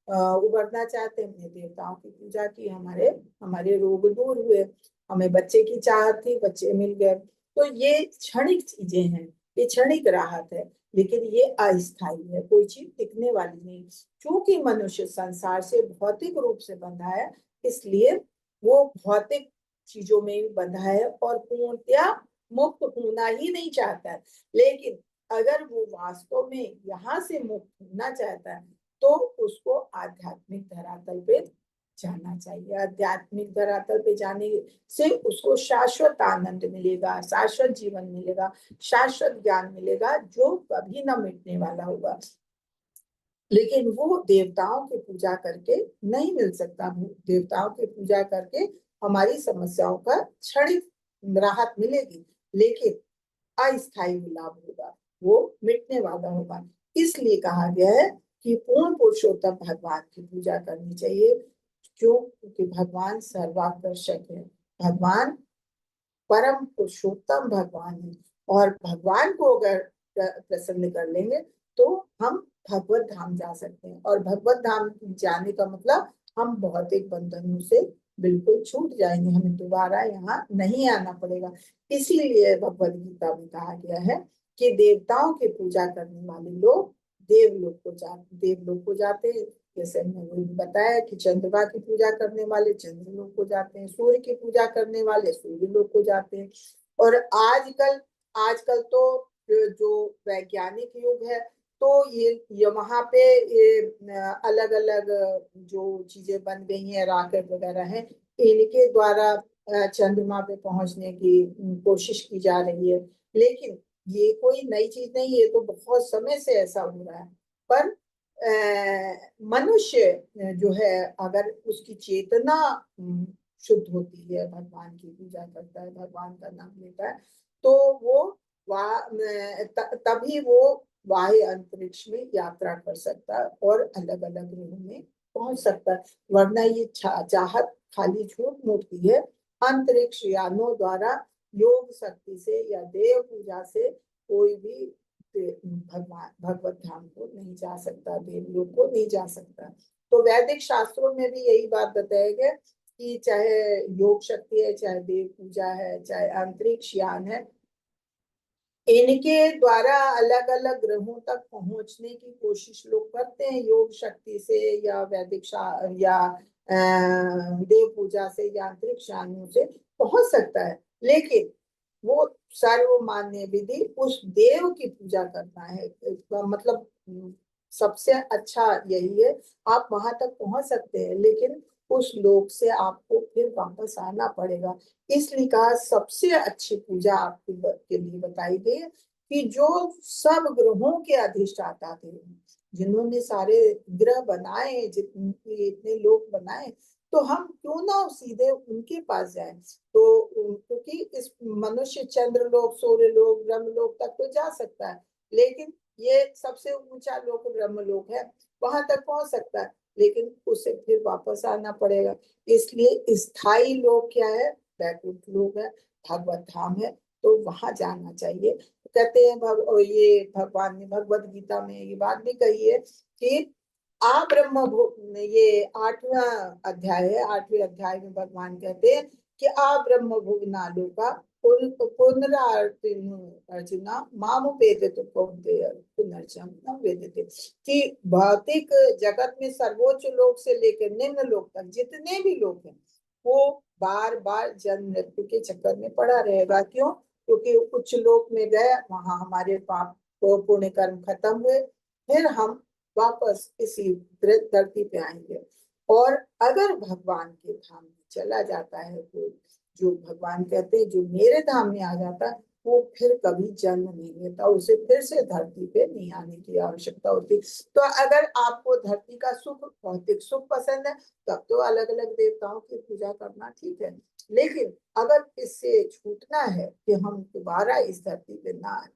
उबरना चाहते हैं, हमने देवताओं की पूजा की, हमारे हमारे रोग दूर हुए, हमें बच्चे की चाहत थी, बच्चे मिल गए। तो ये क्षणिक चीजें हैं, ये क्षणिक राहत है, लेकिन ये अस्थायी है, कोई चीज टिकने वाली नहीं। क्योंकि मनुष्य संसार से भौतिक रूप से बंधा है, इसलिए वो भौतिक चीजों में बंधा है और पूर्णतया मुक्त होना ही नहीं चाहता है। लेकिन अगर वो वास्तव में यहाँ से मुक्त होना चाहता है तो उसको आध्यात्मिक धरातल पे जाना चाहिए। आध्यात्मिक धरातल पे जाने से उसको शाश्वत आनंद मिलेगा, शाश्वत जीवन मिलेगा, शाश्वत ज्ञान मिलेगा, जो कभी ना मिटने वाला होगा। लेकिन वो देवताओं की पूजा करके नहीं मिल सकता। देवताओं की पूजा करके हमारी समस्याओं का क्षणिक राहत मिलेगी, लेकिन अस्थायी लाभ होगा, वो मिटने वाला होगा। इसलिए कहा गया है कि पूर्ण पुरुषोत्तम भगवान की पूजा करनी चाहिए। क्यों? क्योंकि भगवान सर्वाकर्षक है, भगवान परम पुरुषोत्तम भगवान है, और भगवान को अगर प्रसन्न कर लेंगे तो हम भगवत धाम जा सकते हैं। और भगवत धाम जाने का मतलब हम भौतिक बंधनों से बिल्कुल छूट जाएंगे, हमें दोबारा यहाँ नहीं आना पड़ेगा। इसीलिए भगवत गीता में कहा गया है कि देवताओं की पूजा करने वाले लोग देवलोक को जाते हैं। जैसे मैंने बताया कि चंद्रमा की पूजा करने वाले चंद्रलोक को जाते हैं, सूर्य की पूजा करने वाले सूर्य लोक को जाते हैं। और आजकल आजकल तो जो वैज्ञानिक युग है, तो ये वहां पे अलग अलग जो चीजें बन गई हैं, रॉकेट वगैरह हैं, इनके द्वारा चंद्रमा पे पहुंचने की कोशिश की जा रही है। लेकिन ये कोई नई चीज नहीं, ये तो बहुत समय से ऐसा हो रहा है। पर मनुष्य जो है, अगर उसकी चेतना शुद्ध होती है, भगवान की पूजा करता है, भगवान का नाम लेता है, तो वो तभी वो बाह्य अंतरिक्ष में यात्रा कर सकता है और अलग अलग ग्रहों में पहुंच सकता है। वरना ये चाहत खाली झूठ मूठ की है। अंतरिक्ष यानों द्वारा योग शक्ति से या देव पूजा से कोई भी भगवान भगवत धाम को नहीं जा सकता, देवलोक को नहीं जा सकता। तो वैदिक शास्त्रों में भी यही बात बताया गया कि चाहे योग शक्ति है, चाहे देव पूजा है, चाहे अंतरिक्ष यान है, इनके द्वारा अलग अलग ग्रहों तक पहुंचने की कोशिश लोग करते हैं, योग शक्ति से या या देव पूजा से या अंतरिक्ष यानों से पहुंच सकता है। लेकिन वो सर्वमान्य विधि उस देव की पूजा करना है। मतलब सबसे अच्छा यही है। आप वहां तक पहुंच सकते हैं, लेकिन उस लोक से आपको फिर वापस आना पड़ेगा। इसलिए कहा सबसे अच्छी पूजा के लिए बताई गई है कि जो सब ग्रहों के अधिष्ठाता थे, जिन्होंने सारे ग्रह बनाए, जितने इतने लोक बनाए, तो हम क्यों ना सीधे उनके पास जाए। तो क्योंकि इस मनुष्य चंद्र लोक, सूर्य लोक, ब्रह्म लोक तक तो जा सकता है, लेकिन ये सबसे ऊंचा लोक ब्रह्म लोक है, वहां तक पहुंच सकता है, लेकिन उसे फिर वापस आना पड़ेगा। इसलिए स्थायी लोक क्या है? वैकुंठ लोक है, भगवत धाम है, तो वहां जाना चाहिए। कहते हैं ये भगवान ने भगवत गीता में ये बात भी कही है कि आ ब्रह्म ये 8वां अध्याय है। 8वें अध्याय में भगवान कहते हैं कि आ ब्रह्म भुवनालु का पुनरार्जुना मामुपेदित कौन्तेय पुनर्जन्म न वेदिते। कि भौतिक जगत में सर्वोच्च लोक से लेकर निम्न लोक तक जितने भी लोग हैं, वो बार बार जन्म मृत्यु के चक्कर में पड़ा रहेगा। क्यों? क्योंकि उच्च लोक में गए, वहां हमारे पाप पुण्य कर्म खत्म हुए, फिर हम वापस इसी धरती पे आएंगे। और अगर भगवान के धाम में चला जाता है, तो जो भगवान कहते हैं जो मेरे धाम में आ जाता है, वो फिर कभी जन्म नहीं लेता, उसे फिर से धरती पे नहीं आने की आवश्यकता होती। तो अगर आपको धरती का सुख, भौतिक सुख पसंद है, तब तो अलग अलग देवताओं की पूजा करना ठीक है। लेकिन अगर इससे छूटना है कि हम दोबारा इस धरती पे ना आए,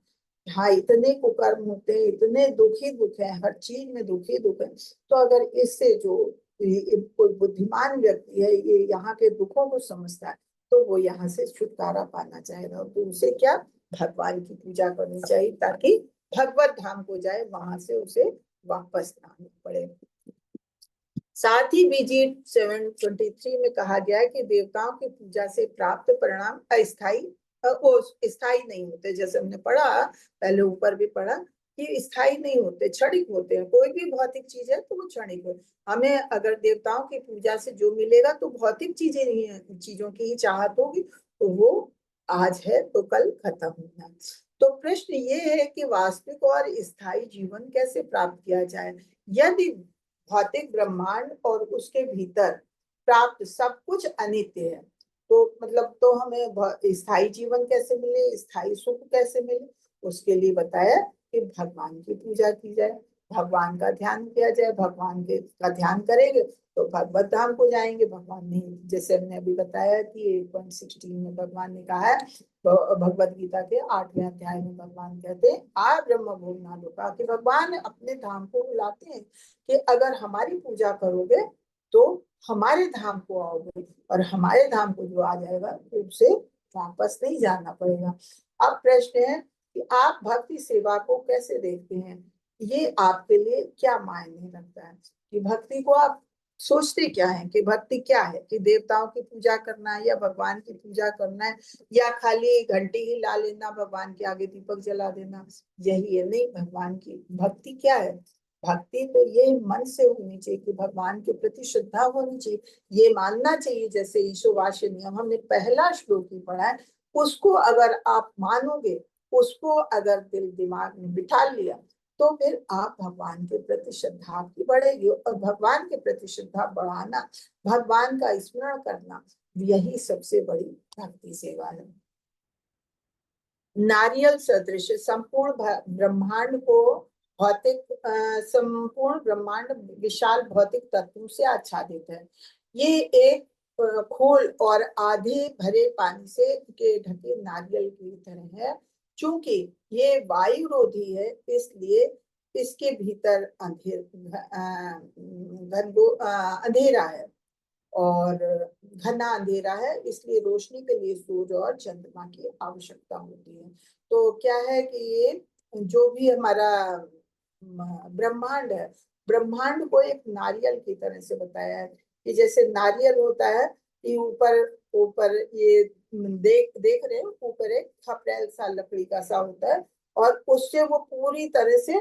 हाँ इतने कुकर्म होते हैं, इतने दुखी दुख है, हर चीज में दुखी दुख है, तो अगर इससे जो कोई बुद्धिमान व्यक्ति है, ये यहाँ के दुखों को समझता है, तो वो यहाँ से छुटकारा पाना चाहेगा। तो उसे क्या, भगवान की पूजा करनी चाहिए, ताकि भगवत धाम को जाए, वहां से उसे वापस ना आना पड़े। साथ ही बीजी 723 में कहा गया है कि देवताओं की पूजा से प्राप्त परिणाम अस्थाई स्थायी नहीं होते। जैसे हमने पढ़ा, पहले ऊपर भी पढ़ा कि स्थायी नहीं होते, क्षणिक होते हैं। कोई भी भौतिक चीज है तो वो क्षणिक हो। हमें अगर देवताओं की पूजा से जो मिलेगा, तो भौतिक चीजें नहीं है, चीजों की ही चाहत होगी, तो वो आज है तो कल खत्म होना। तो प्रश्न ये है कि वास्तविक और स्थायी जीवन कैसे प्राप्त किया जाए? यदि भौतिक ब्रह्मांड और उसके भीतर प्राप्त सब कुछ अनित्य है, तो मतलब तो हमें स्थायी जीवन कैसे मिले, स्थायी सुख कैसे मिले? उसके लिए बताया कि भगवान की पूजा की जाए, भगवान का ध्यान किया जाए। भगवान के का ध्यान करेंगे तो भगवत धाम को जाएंगे। भगवान ने, जैसे हमने अभी बताया कि 8.16 में भगवान ने कहा है, भगवत गीता के 8वें अध्याय में भगवान कहते हैं आ ब्रह्म भुवनालोका, कि भगवान अपने धाम को बुलाते हैं कि अगर हमारी पूजा करोगे तो हमारे धाम को आओगे, और हमारे धाम को जो आ जाएगा तो उसे वापस नहीं जाना पड़ेगा। अब प्रश्न है कि आप भक्ति सेवा को कैसे देखते हैं? ये आपके लिए क्या मायने रखता है? कि भक्ति को आप सोचते क्या है, कि भक्ति क्या है? कि देवताओं की पूजा करना है, या भगवान की पूजा करना है, या खाली घंटी ही ला लेना, भगवान के आगे दीपक जला देना, यही है? नहीं, भगवान की भक्ति क्या है? भक्ति तो ये मन से होनी चाहिए कि भगवान के प्रति श्रद्धा होनी चाहिए। ये मानना चाहिए, जैसे ईशोवास्य नियम हमने पहला श्लोक ही पढ़ा है, उसको अगर आप मानोगे, उसको अगर दिल दिमाग में बिठा लिया, तो फिर आप भगवान के प्रति श्रद्धा आपकी बढ़ेगी। और भगवान के प्रति श्रद्धा बढ़ाना, भगवान का स्मरण करना, यही सबसे बड़ी भक्ति सेवा है। नारियल सदृश संपूर्ण ब्रह्मांड को भौतिक संपूर्ण ब्रह्मांड विशाल भौतिक तत्वों से आच्छादित है। ये एक खोल और आधे भरे पानी से के ढके नारियल की तरह है। चूंकि ये वायुरोधी है, इसलिए इसके भीतर अंधेरा है, और घना अंधेरा है, इसलिए रोशनी के लिए सूर्य और चंद्रमा की आवश्यकता होती है। तो क्या है कि ये जो भी हमारा ब्रह्मांड है, ब्रह्मांड को एक नारियल की तरह से बताया है, कि जैसे नारियल होता है कि ऊपर ऊपर ये देख देख रहे हो, ऊपर एक खपरेल सा लकड़ी का सा होता है, और उससे वो पूरी तरह से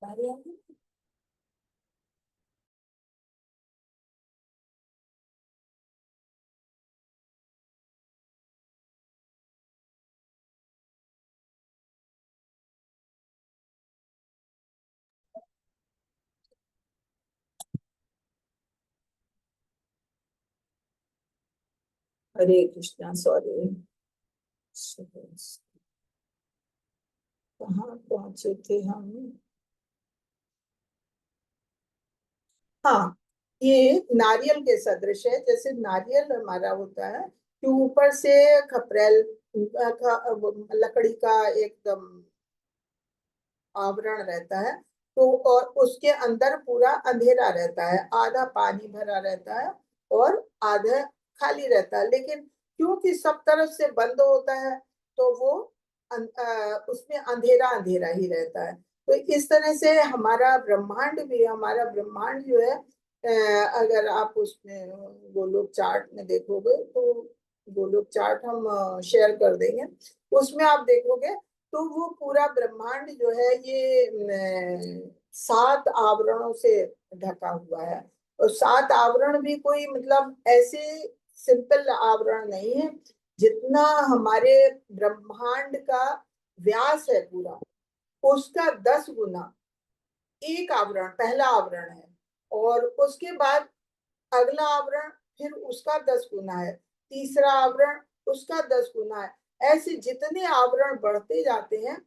नारियल हरे कृष्णा। सॉरी, कहाँ पहुंचे थे हम? हाँ, ये नारियल के सदृश है। जैसे नारियल हमारा होता है कि ऊपर से खपरेल लकड़ी का एकदम आवरण रहता है, तो और उसके अंदर पूरा अंधेरा रहता है, आधा पानी भरा रहता है और आधा खाली रहता है। लेकिन क्योंकि सब तरफ से बंद होता है तो वो उसमें अंधेरा अंधेरा ही रहता है। तो इस तरह से हमारा ब्रह्मांड भी, हमारा ब्रह्मांड जो है, अगर आप उसमें गोलोक चार्ट में देखोगे तो, गोलोक चार्ट हम शेयर कर देंगे, उसमें आप देखोगे तो वो पूरा ब्रह्मांड जो है ये 7 आवरणों से ढका हुआ है। और 7 आवरण भी कोई मतलब ऐसे सिंपल आवरण नहीं है। जितना हमारे ब्रह्मांड का व्यास है पूरा, उसका 10 गुना एक आवरण, पहला आवरण है। और उसके बाद अगला आवरण फिर उसका 10 गुना है, तीसरा आवरण उसका 10 गुना है। ऐसे जितने आवरण बढ़ते जाते हैं,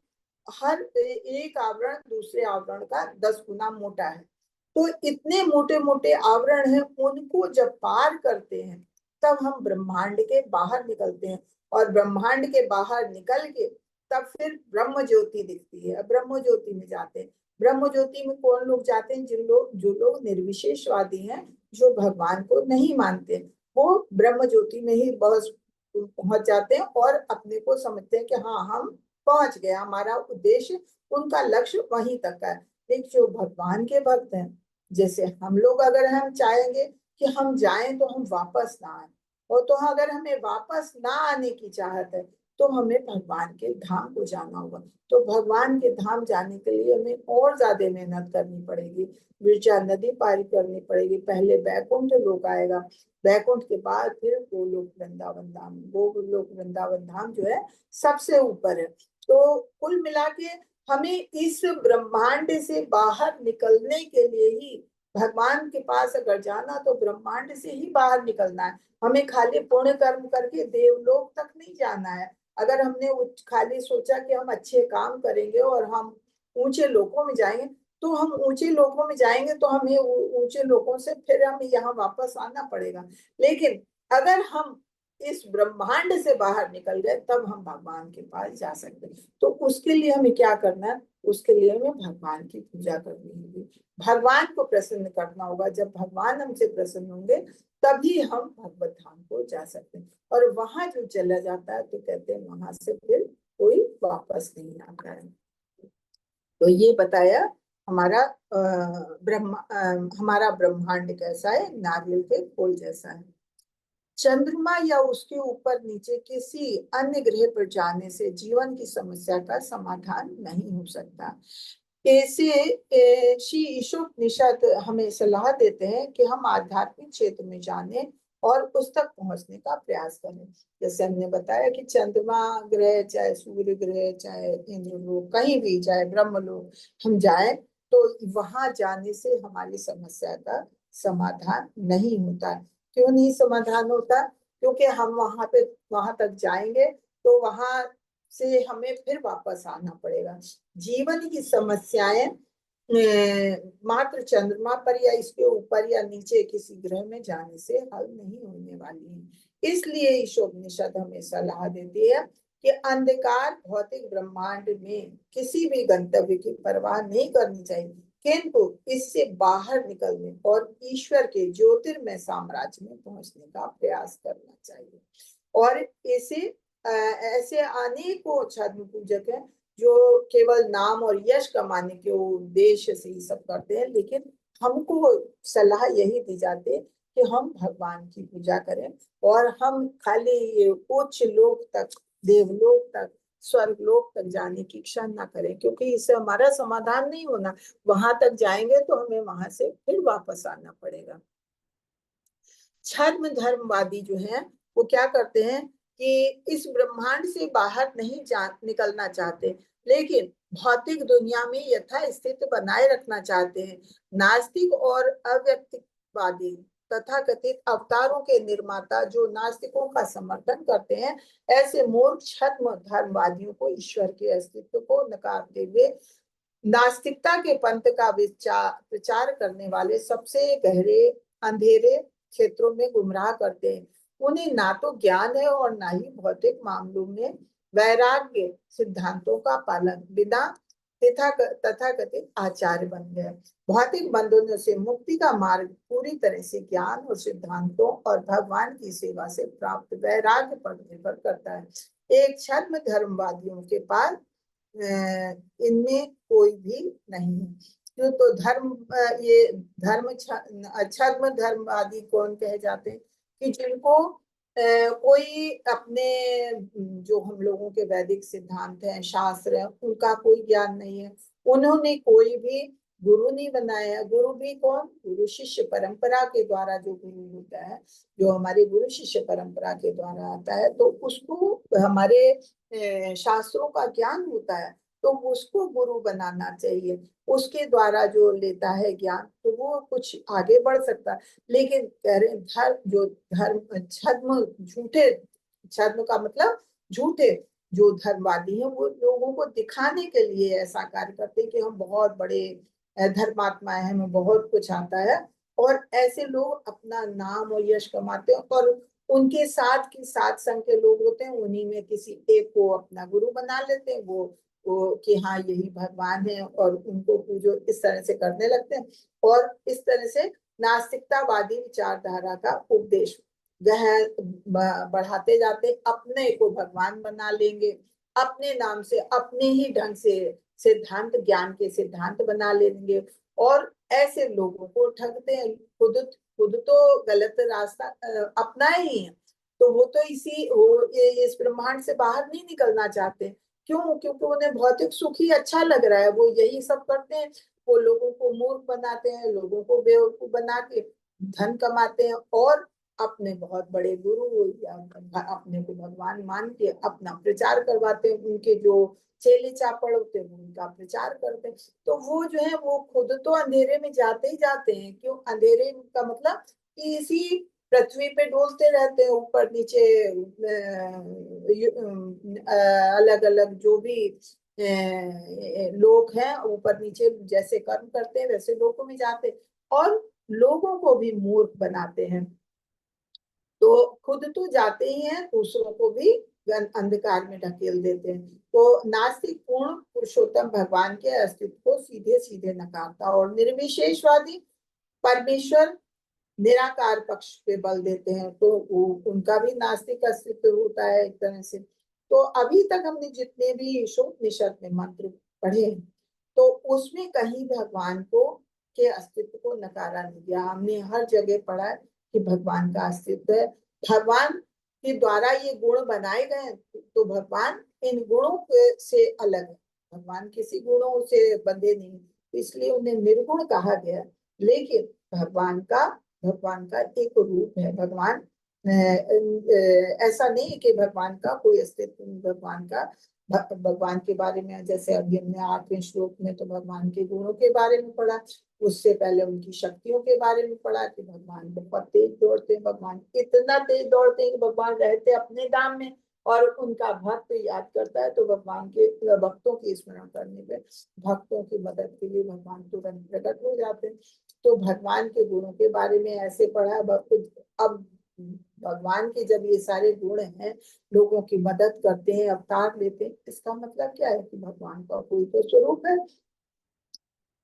हर एक आवरण दूसरे आवरण का 10 गुना मोटा है। तो इतने मोटे मोटे आवरण हैं, उनको जब पार करते हैं तब हम ब्रह्मांड के बाहर निकलते हैं। और ब्रह्मांड के बाहर निकल के तब फिर ब्रह्म ज्योति दिखती है, ब्रह्म ज्योति में जाते हैं। ब्रह्म ज्योति में कौन लोग जाते हैं? जो लोग निर्विशेषवादी हैं, जो भगवान को नहीं मानते, वो ब्रह्म ज्योति में ही बस पहुंच जाते हैं और अपने को समझते हैं कि हाँ, हम पहुंच गए, हमारा उद्देश्य, उनका लक्ष्य वहीं तक का है। लेकिन जो भगवान के भक्त हैं, जैसे हम लोग, अगर हम चाहेंगे कि हम जाएं तो हम वापस ना आए, और तो अगर हमें वापस ना आने की चाहत है तो हमें भगवान के धाम को जाना होगा। तो भगवान के धाम जाने के लिए हमें और ज्यादा मेहनत करनी पड़ेगी, विरजा नदी पारी करनी पड़ेगी। पहले बैकुंठ लोक आएगा, बैकुंठ के बाद फिर गोलोक वृंदावन धाम। गोलोक वृंदावन धाम जो है सबसे ऊपर है। तो कुल मिला के हमें इस ब्रह्मांड से बाहर निकलने के लिए ही, भगवान के पास अगर जाना तो ब्रह्मांड से ही बाहर निकलना है। हमें खाली पुण्य कर्म करके देवलोक तक नहीं जाना है। अगर हमने खाली सोचा कि हम अच्छे काम करेंगे और हम ऊंचे लोकों में जाएंगे, तो हम ऊंचे लोकों में जाएंगे तो हमें ऊंचे लोकों से फिर हमें यहाँ वापस आना पड़ेगा। लेकिन अगर हम इस ब्रह्मांड से बाहर निकल गए तब हम भगवान के पास जा सकते हैं। तो उसके लिए हमें क्या करना है? उसके लिए हमें भगवान की पूजा करनी होगी, भगवान को प्रसन्न करना होगा। जब भगवान हमसे प्रसन्न होंगे तभी हम भगवत धाम को जा सकते हैं। और वहां जो चला जाता है तो कहते हैं वहां से फिर कोई वापस नहीं आता है। तो ये बताया हमारा हमारा ब्रह्मांड कैसा है, नारियल के फूल जैसा है। चंद्रमा या उसके ऊपर नीचे किसी अन्य ग्रह पर जाने से जीवन की समस्या का समाधान नहीं हो सकता। ऐसे श्री ईशोपनिषद हमें सलाह देते हैं कि हम आध्यात्मिक क्षेत्र में जाने और उस तक पहुंचने का प्रयास करें। जैसे हमने बताया कि चंद्रमा ग्रह, चाहे सूर्य ग्रह, चाहे इंद्रलोक, कहीं भी, चाहे ब्रह्मलोक हम जाए, तो वहां जाने से हमारी समस्या का समाधान नहीं होता है। क्यों नहीं समाधान होता? क्योंकि हम वहां तक जाएंगे तो वहां से हमें फिर वापस आना पड़ेगा। जीवन की समस्याएं मात्र चंद्रमा पर या इसके ऊपर या नीचे किसी ग्रह में जाने से हल नहीं होने वाली है। इसलिए ईशोपनिषद हमें सलाह देती है कि अंधकार भौतिक ब्रह्मांड में किसी भी गंतव्य की परवाह नहीं करनी चाहिए, किंतु इससे बाहर निकलने और ईश्वर के ज्योतिर्मय साम्राज्य में पहुंचने का प्रयास करना चाहिए। और ऐसे अनेकों छद्म पूजक हैं जो केवल नाम और यश कमाने के उद्देश्य से ही सब करते हैं, लेकिन हमको सलाह यही दी जाती है कि हम भगवान की पूजा करें और हम खाली उच्च लोक तक, देवलोक तक, स्वर्ग लोक तक जाने की इच्छा ना करें, क्योंकि इससे हमारा समाधान नहीं होना। वहां तक जाएंगे तो हमें वहां से फिर वापस आना पड़ेगा। छद्म धर्मवादी जो है वो क्या करते हैं कि इस ब्रह्मांड से बाहर नहीं निकलना चाहते, लेकिन भौतिक दुनिया में यथास्थिति बनाए रखना चाहते हैं। नास्तिक और अव्यक्तिवादी तथाकथित अवतारों के निर्माता जो नास्तिकों का समर्थन करते हैं, ऐसे मूर्ख छद्म धर्मवादियों को ईश्वर के अस्तित्व को नकारते हुए नास्तिकता के पंथ का प्रचार करने वाले सबसे गहरे अंधेरे क्षेत्रों में गुमराह करते हैं। उन्हें ना तो ज्ञान है और ना ही भौतिक मामलों में वैराग्य सिद्धांतों का पालन, बिना तथाकथित आचार्य बन गए। भौतिक बंधनों से मुक्ति का मार्ग पूरी तरह से ज्ञान और सिद्धांतों और भगवान की सेवा से प्राप्त वैराग्य पर निर्भर करता है। एक छद्म धर्मवादियों के पास इनमें कोई भी नहीं है। क्यों? तो ये छद्म धर्मवादी कौन कहे जाते हैं? कि जिनको कोई अपने जो हम लोगों के वैदिक सिद्धांत हैं, शास्त्र हैं, उनका कोई ज्ञान नहीं है। उन्होंने कोई भी गुरु नहीं बनाया। गुरु भी कौन? गुरु शिष्य परंपरा के द्वारा जो गुरु होता है, जो हमारे गुरु शिष्य परंपरा के द्वारा आता है, तो उसको हमारे शास्त्रों का ज्ञान होता है, तो उसको गुरु बनाना चाहिए। उसके द्वारा जो लेता है ज्ञान, तो वो कुछ आगे बढ़ सकता है। लेकिन कह रहे धर्म छद्म, झूठे, छद्म का मतलब झूठे जो धर्मवादी हैं, वो लोगों को दिखाने के लिए ऐसा कार्य करते हैं कि हम बहुत बड़े धर्मात्मा है, हमें बहुत कुछ आता है। और ऐसे लोग अपना नाम और यश कमाते हैं, और उनके साथ की साथ संग के लोग होते हैं, उन्हीं में किसी एक को अपना गुरु बना लेते हैं। वो कि हाँ यही भगवान है, और उनको पूजो, इस तरह से करने लगते हैं। और इस तरह से नास्तिकतावादी विचारधारा का उपदेश बढ़ाते जाते, अपने को भगवान बना लेंगे, अपने नाम से, अपने ही ढंग से सिद्धांत, ज्ञान के सिद्धांत बना लेंगे, और ऐसे लोगों को ठगते हैं। खुद तो गलत रास्ता अपना ही है, तो वो तो इस ब्रह्मांड से बाहर नहीं निकलना चाहते। क्यों? क्योंकि उन्हें भौतिक सुख ही अच्छा लग रहा है, वो यही सब करते हैं। वो लोगों को मूर्ख बनाते हैं, लोगों को बेवकूफ बना के धन कमाते हैं, और अपने बहुत बड़े गुरु या अपने को भगवान मान के अपना प्रचार करवाते हैं। उनके जो चेले चापड़ होते हैं, उनका प्रचार करते हैं। तो वो जो है, वो खुद तो अंधेरे में जाते ही जाते हैं। क्यों? अंधेरे का मतलब कि इसी पृथ्वी पे डोलते रहते हैं, ऊपर नीचे, अलग अलग जो भी लोग हैं, ऊपर नीचे जैसे कर्म करते हैं, वैसे लोगों में जाते हैं, और लोगों को भी मूर्ख बनाते हैं। तो खुद तो जाते ही हैं, दूसरों को भी अंधकार में ढकेल देते हैं। तो नास्तिक पूर्ण पुरुषोत्तम भगवान के अस्तित्व को सीधे सीधे नकारता, और निर्विशेषवादी परमेश्वर निराकार पक्ष पे बल देते हैं। तो उनका भी नास्तिक अस्तित्व होता है एक तरह से। तो अभी तक हमने जितने भी उपनिषद में मंत्र पढ़े हैं, तो उसमें कहीं भगवान को के अस्तित्व को नकारा नहीं गया। हमने हर जगह पढ़ा है कि भगवान का अस्तित्व है, भगवान के द्वारा ये गुण बनाए गए हैं, तो भगवान इन गुणों से अलग है। भगवान किसी गुणों से बंधे नहीं, इसलिए उन्हें निर्गुण कहा गया। लेकिन भगवान का एक रूप है। भगवान ऐसा नहीं है कि भगवान का कोई अस्तित्व नहीं। भगवान के बारे में, जैसे अभी हमने 8वें श्लोक में तो भगवान के गुणों के बारे में पढ़ा, उससे पहले उनकी शक्तियों के बारे में पढ़ा कि भगवान बहुत तेज दौड़ते हैं। भगवान इतना तेज दौड़ते हैं कि भगवान रहते अपने धाम में, और उनका भक्त याद करता है तो भगवान के भक्तों की स्मरण करने पे भक्तों की मदद के लिए भगवान तुरंत प्रकट हो जाते हैं। तो भगवान के गुणों के बारे में ऐसे पढ़ा। अब भगवान के जब ये सारे गुण हैं, लोगों की मदद करते हैं, अवतार लेते हैं, इसका मतलब क्या है? कि भगवान का कोई तो स्वरूप है।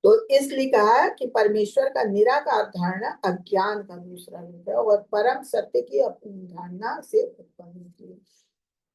तो इसलिए कहा कि परमेश्वर का निराकार धारणा अज्ञान का दूसरा रूप है, और परम सत्य की अपनी धारणा से उत्पन्न होती है।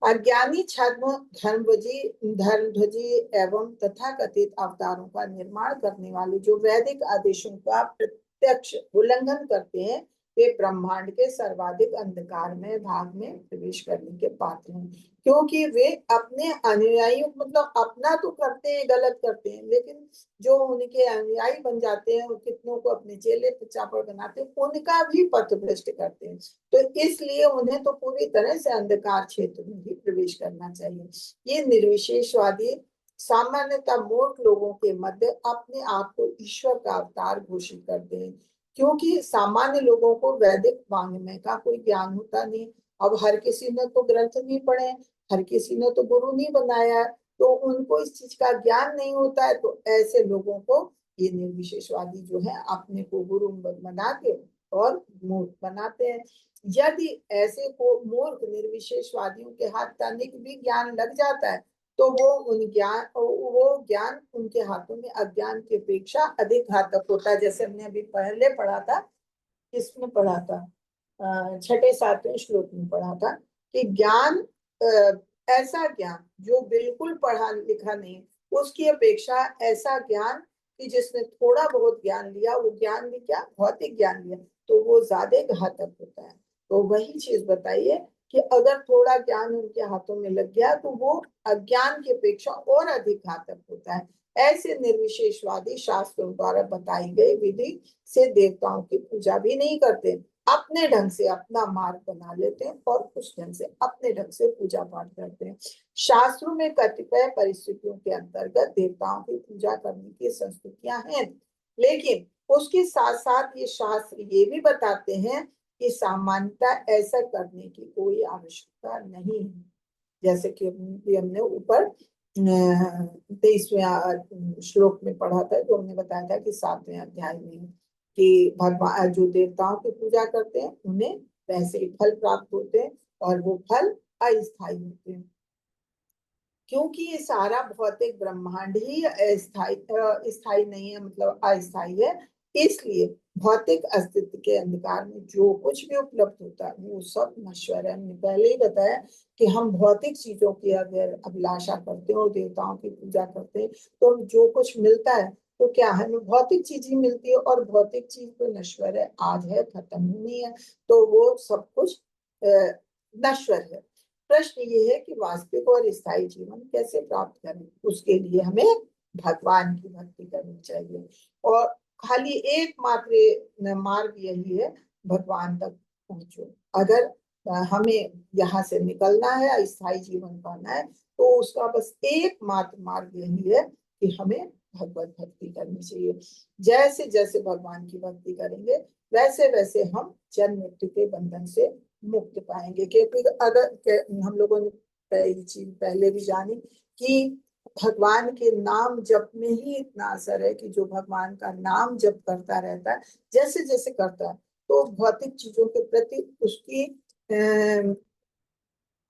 अज्ञानी छद्म धर्मध्वजी एवं तथाकथित अवतारों का निर्माण करने वाले जो वैदिक आदेशों का प्रत्यक्ष उल्लंघन करते हैं, वे ब्रह्मांड के सर्वाधिक अंधकार में भाग में प्रवेश करने के पात्र हैं। क्योंकि वे अपने अनुयायियों, मतलब अपना तो करते हैं, गलत करते हैं, लेकिन जो उनके अनुयायी बन जाते हैं, कितनों को अपने चेले चापड़ बनाते हैं, उनका भी पथ भ्रष्ट करते हैं। तो इसलिए उन्हें तो पूरी तरह से अंधकार क्षेत्र में ही प्रवेश करना चाहिए। ये निर्विशेषवादी सामान्यतः मूर्ख लोगों के मध्य अपने आप को ईश्वर का अवतार घोषित करते हैं। क्योंकि सामान्य लोगों को वैदिक वाङ्मय का कोई ज्ञान होता नहीं। अब हर किसी ने तो ग्रंथ नहीं पढ़े, हर किसी ने तो गुरु नहीं बनाया, तो उनको इस चीज का ज्ञान नहीं होता है। तो ऐसे लोगों को ये निर्विशेषवादी जो है अपने को गुरु बना के और मूर्ख बनाते हैं। यदि ऐसे को मूर्ख निर्विशेषवादियों के हाथ तनिक भी ज्ञान लग जाता है, तो वो ज्ञान उनके हाथों में अज्ञान की अपेक्षा अधिक घातक होता है। जैसे हमने अभी पहले पढ़ा था, किसमें पढ़ा था, छठे सातवें श्लोक में पढ़ा था कि ज्ञान, ऐसा ज्ञान जो बिल्कुल पढ़ा लिखा नहीं, उसकी अपेक्षा ऐसा ज्ञान कि जिसने थोड़ा बहुत ज्ञान लिया, वो ज्ञान भी क्या, भौतिक ज्ञान लिया, तो वो ज्यादा घातक होता है। तो वही चीज बताइए कि अगर थोड़ा ज्ञान उनके हाथों में लग गया तो वो अज्ञान की अपेक्षा और अधिक घातक होता है। ऐसे निर्विशेषवादी शास्त्रों द्वारा बताई गई विधि से देवताओं की पूजा भी नहीं करते, अपने ढंग से अपना मार्ग बना लेते हैं और उस ढंग से अपने ढंग से पूजा पाठ करते हैं। शास्त्रों में कतिपय परिस्थितियों के अंतर्गत देवताओं की पूजा करने की संस्कृतियां हैं, लेकिन उसके साथ साथ ये शास्त्र ये भी बताते हैं कि सामान्यतः ऐसा करने की कोई आवश्यकता नहीं है। जैसे कि हमने ऊपर 23वें श्लोक में पढ़ा था, जो हमने बताया था कि 7वें अध्याय में कि भगवान जो देवताओं की पूजा करते हैं उन्हें वैसे ही फल प्राप्त होते हैं और वो फल अस्थायी होते हैं। क्योंकि ये सारा भौतिक ब्रह्मांड ही स्थायी नहीं है, मतलब अस्थायी है, इसलिए भौतिक अस्तित्व के अंधकार में जो कुछ भी उपलब्ध होता है वो सब नश्वर है। हमने पहले ही बताया कि हम भौतिक चीजों की अगर अभिलाषा करते हैं और देवताओं की पूजा करते हैं, तो जो कुछ मिलता है तो क्या हमें भौतिक चीज ही मिलती है, और भौतिक चीज तो नश्वर है, आज है खत्म होनी है, तो वो सब कुछ नश्वर है। प्रश्न ये है कि वास्तविक और स्थायी जीवन कैसे प्राप्त करें। उसके लिए हमें भगवान की भक्ति करनी चाहिए, और खाली एकमात्र मार्ग यही है, भगवान तक पहुंचो। अगर हमें यहाँ से निकलना है, स्थायी जीवन पाना है, तो उसका बस एकमात्र मार्ग यही है कि हमें भगवत भक्ति करनी चाहिए। जैसे जैसे भगवान की भक्ति करेंगे वैसे वैसे हम जन्म मृत्यु के बंधन से मुक्त पाएंगे। क्योंकि अगर हम लोगों ने पहली चीज पहले भी जानी कि भगवान के नाम जप में ही इतना असर है कि जो भगवान का नाम जप करता रहता है, जैसे जैसे करता है, तो भौतिक चीजों के प्रति उसकी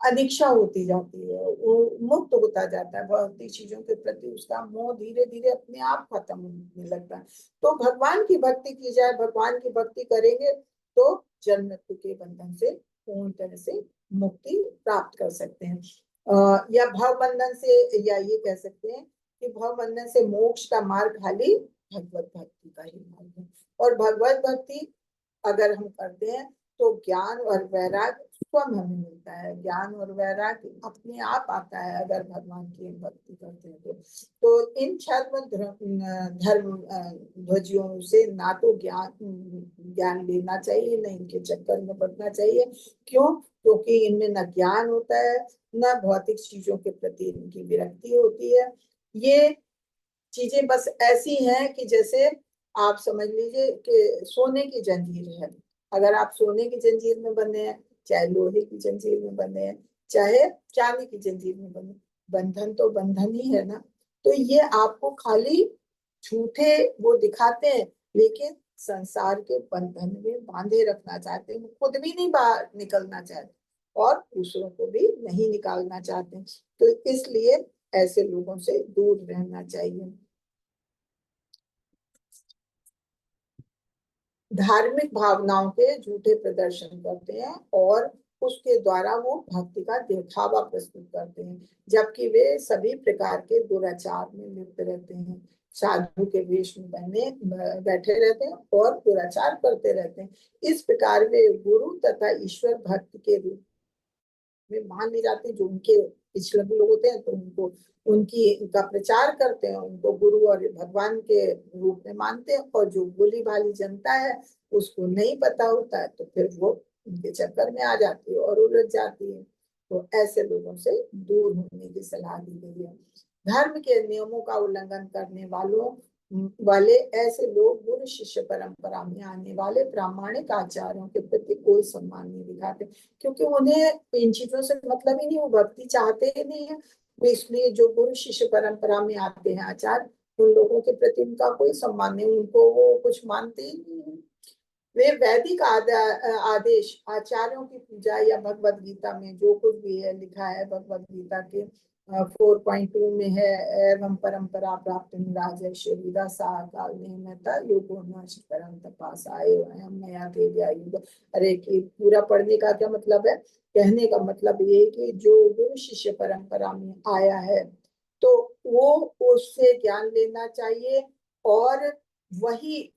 अनिच्छा होती जाती है, वो मुक्त होता जाता है, भौतिक चीजों के प्रति उसका मोह धीरे धीरे अपने आप खत्म होने लगता है। तो भगवान की भक्ति की जाए, भगवान की भक्ति करेंगे तो जन्म मृत्यु के बंधन से पूर्ण तरह से मुक्ति प्राप्त कर सकते हैं। या भव बंधन से, या ये कह सकते हैं कि भव बंधन से मोक्ष का मार्ग खाली भगवत भक्ति का ही मार्ग है। और भगवत भक्ति अगर हम करते हैं तो ज्ञान और वैराग्य स्वयं हमें मिलता है। ज्ञान और वैराग्य अपने आप आता है अगर भगवान की भक्ति करते हैं तो इन धर्म ध्वजियों से ना तो ज्ञान लेना चाहिए, न इनके चक्कर में पड़ना चाहिए। क्यों? क्योंकि इनमें न ज्ञान होता है, न भौतिक चीजों के प्रति इनकी विरक्ति होती है। ये चीजें बस ऐसी हैं कि जैसे आप समझ लीजिए कि सोने की जंजीर है। अगर आप सोने की जंजीर में बंधे हैं, चाहे लोहे की जंजीर में बंधे हैं, चाहे चांदी की जंजीर में बंधे, बंधन तो बंधन ही है ना। तो ये आपको खाली झूठे वो दिखाते हैं, लेकिन संसार के बंधन में बांधे रखना चाहते हैं। खुद भी नहीं बाहर निकलना चाहते और दूसरों को भी नहीं निकालना चाहते। तो इसलिए ऐसे लोगों से दूर रहना चाहिए। धार्मिक भावनाओं के झूठे प्रदर्शन करते हैं और उसके द्वारा वो भक्ति का दिखावा प्रस्तुत करते हैं, जबकि वे सभी प्रकार के दुराचार में लिप्त रहते हैं। साधु के वेश में बैठे रहते हैं और दुराचार करते रहते हैं। इस प्रकार वे गुरु तथा ईश्वर भक्त के रूप में मान ले जाते हैं। जो उनके पिछले लोग होते हैं तो उनको उनका प्रचार करते हैं, उनको गुरु और भगवान के रूप में मानते हैं, और जो भोली भाली जनता है उसको नहीं पता होता है तो फिर वो उनके चक्कर में आ जाती है और उलझ जाती है। तो ऐसे लोगों से दूर होने की सलाह दी गई है। धर्म के नियमों का उल्लंघन करने वालों वाले ऐसे लोग गुरु शिष्य परंपरा में आने वाले प्रामाणिक आचार्यों के प्रति कोई सम्मान नहीं दिखाते, क्योंकि उन्हें इन चीजों से मतलब ही नहीं, वो भक्ति चाहते ही नहीं है। तो इसलिए जो गुरु शिष्य परंपरा में आते हैं आचार्य, उन लोगों के प्रति उनका कोई सम्मान नहीं, उनको वो कुछ मानते ही नहीं है। वे वैदिक आदेश आचार्यों की पूजा या भगवत गीता में जो कुछ भी है लिखा है, भगवत गीता के 4.2 में है, एवं परंपरा प्राप्त राजर्षि विदा काल नियमता योगो परम तपास आए नया दे दिया युग। अरे कि पूरा पढ़ने का क्या मतलब है? कहने का मतलब ये कि जो गुरु शिष्य परंपरा में आया है तो वो उससे ज्ञान लेना चाहिए, और वही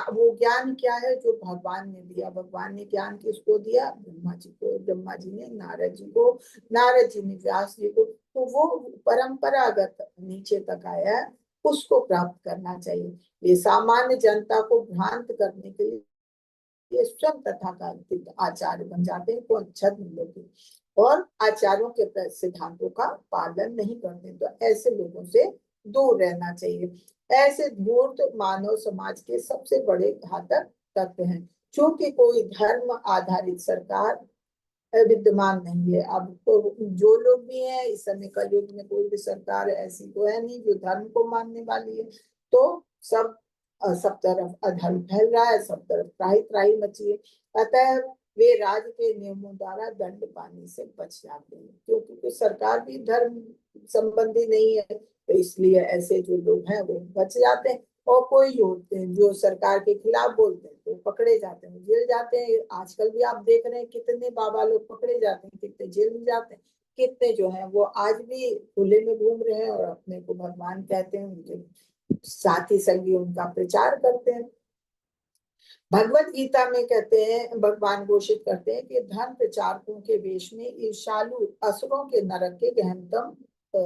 वो ज्ञान क्या है जो भगवान ने दिया। भगवान ने ज्ञान किसको दिया? ब्रह्मा जी को। ब्रह्मा जी ने नारद जी को, नारद जी ने व्यास जी को। तो वो परंपरागत नीचे तक आया है, उसको प्राप्त करना चाहिए। ये सामान्य जनता को भ्रांत करने के लिए ये स्वयं तथाकथित आचार्य बन जाते हैं, कौन? छद्म लोग, और आचार्यों के सिद्धांतों का पालन नहीं करते। तो ऐसे लोगों से दूर रहना चाहिए। ऐसे धूर्त मानव समाज के सबसे बड़े घातक तत्व हैं। क्योंकि कोई धर्म आधारित सरकार विद्यमान नहीं है। अब तो जो लोग भी हैं इस समय कलयुग में, कोई भी सरकार ऐसी तो है नहीं जो धर्म को मानने वाली है। तो सब सब तरफ अधर्म फैल रहा है, सब तरफ त्राही त्राही मची है। अतः वे राज के नियमों द्वारा दंड पाने से बच जाते हैं, क्योंकि तो सरकार भी धर्म संबंधी नहीं है, तो इसलिए ऐसे जो लोग हैं वो बच जाते हैं। और कोई होते हैं जो सरकार के खिलाफ बोलते हैं तो पकड़े जाते हैं, जेल जाते हैं। आजकल भी आप देख रहे हैं कितने बाबा लोग पकड़े जाते हैं, कितने जेल में जाते हैं, कितने जो हैं वो आज भी खुले में घूम रहे हैं और अपने को भगवान कहते हैं, उनके साथी संगी उनका प्रचार करते हैं। भगवत गीता में कहते हैं, भगवान घोषित करते हैं कि धर्म प्रचारकों के वेश में ईर्ष्यालु असुरों के नरक के गहनतम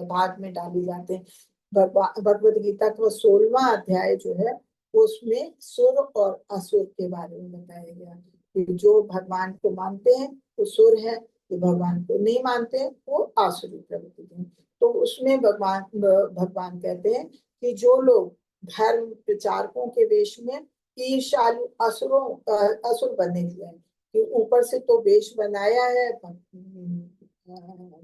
भाग में डाले जाते हैं। भगवत गीता का 16वां अध्याय जो है उसमें सुर और असुर के बारे में बताया गया कि जो भगवान को मानते हैं वो सुर है, जो भगवान को नहीं मानते हैं वो आसुरी प्रवृत्ति हैं। तो उसमें भगवान भगवान कहते हैं कि जो लोग धर्म प्रचारकों के वेश में ईर्ष्यालु असुर बनने हुए हैं, कि ऊपर से तो वेश बनाया है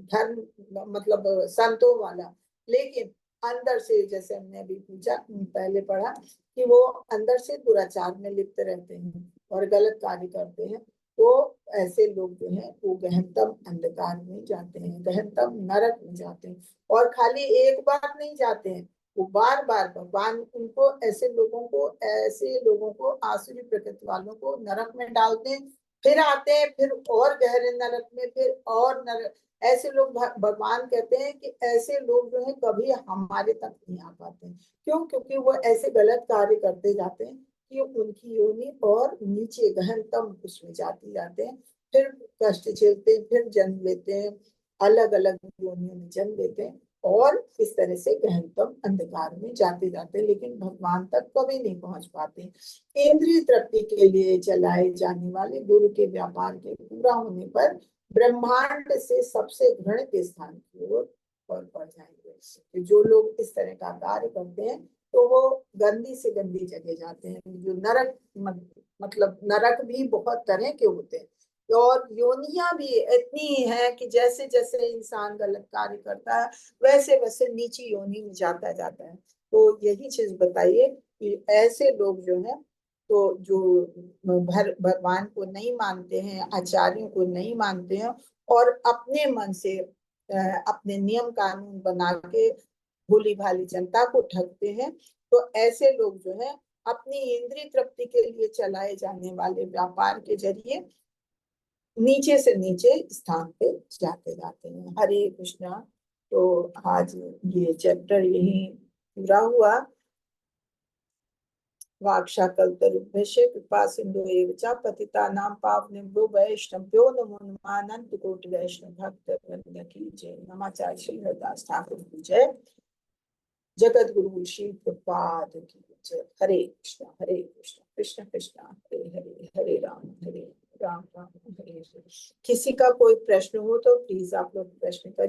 धर्म मतलब संतों वाला, लेकिन अंदर से, जैसे हमने अभी पूछा पहले पढ़ा, कि वो अंदर से दुराचार में लिप्त रहते हैं और गलत कार्य करते हैं। तो ऐसे लोग जो हैं वो गहनतम अंधकार में जाते हैं, गहनतम नरक में जाते हैं। और खाली एक बार नहीं जाते हैं, वो बार बार भगवान उनको, ऐसे लोगों को आसुरी प्रकृति वालों को नरक में डालते हैं, फिर आते हैं, फिर और गहरे नरक में, फिर और नरक। ऐसे लोग भगवान कहते हैं कि ऐसे लोग जो है कभी हमारे तक नहीं आ पाते हैं। क्यों? क्योंकि वो ऐसे गलत कार्य करते जाते हैं कि उनकी योनि और नीचे गहनतम उसमें जाते जाते हैं, फिर कष्ट झेलते हैं, फिर जन्म लेते हैं, अलग अलग योनियों में जन्म लेते हैं, और इस तरह से गहनतम अंधकार में जाते जाते, लेकिन भगवान तक कभी नहीं पहुंच पाते। इंद्रिय तृप्ति के लिए चलाए जाने वाले गुरु के व्यापार के पूरा होने पर ब्रह्मांड से सबसे घृणित स्थान की ओर बढ़ जाएंगे। जो लोग इस तरह का कार्य करते हैं तो वो गंदी से गंदी जगह जाते हैं। जो नरक मतलब नरक भी बहुत तरह के होते हैं, और योनियां भी इतनी है कि जैसे जैसे इंसान गलत कार्य करता है वैसे वैसे नीची योनि में जाता जाता है। तो यही चीज बताइए कि ऐसे लोग जो है, तो जो भगवान को नहीं मानते हैं, आचार्यों को नहीं मानते हैं, और अपने मन से अपने नियम कानून बना के भोली भाली जनता को ठगते हैं, तो ऐसे लोग जो है अपनी इंद्रिय तृप्ति के लिए चलाए जाने वाले व्यापार के जरिए नीचे से नीचे स्थान पे जाते जाते हैं। हरे कृष्णा। तो आज ये चैप्टर यही पूरा हुआ। वाक्शाकल्तरुभ्यश्च कृपा सिंधु एव च पतितानां पावनेभ्यो वैष्णवभ्यो नमो नमः। अनंत कोटि वैष्णव भक्त वृंद की जय। नमाचार्य श्री हरिदास ठाकुर की जय। जगत गुरु श्री प्रपाद की जय। हरे कृष्ण कृष्ण कृष्ण हरे हरे, हरे राम राम राम हरे हरे। किसी का कोई प्रश्न हो तो प्लीज आप लोग प्रश्न करिए।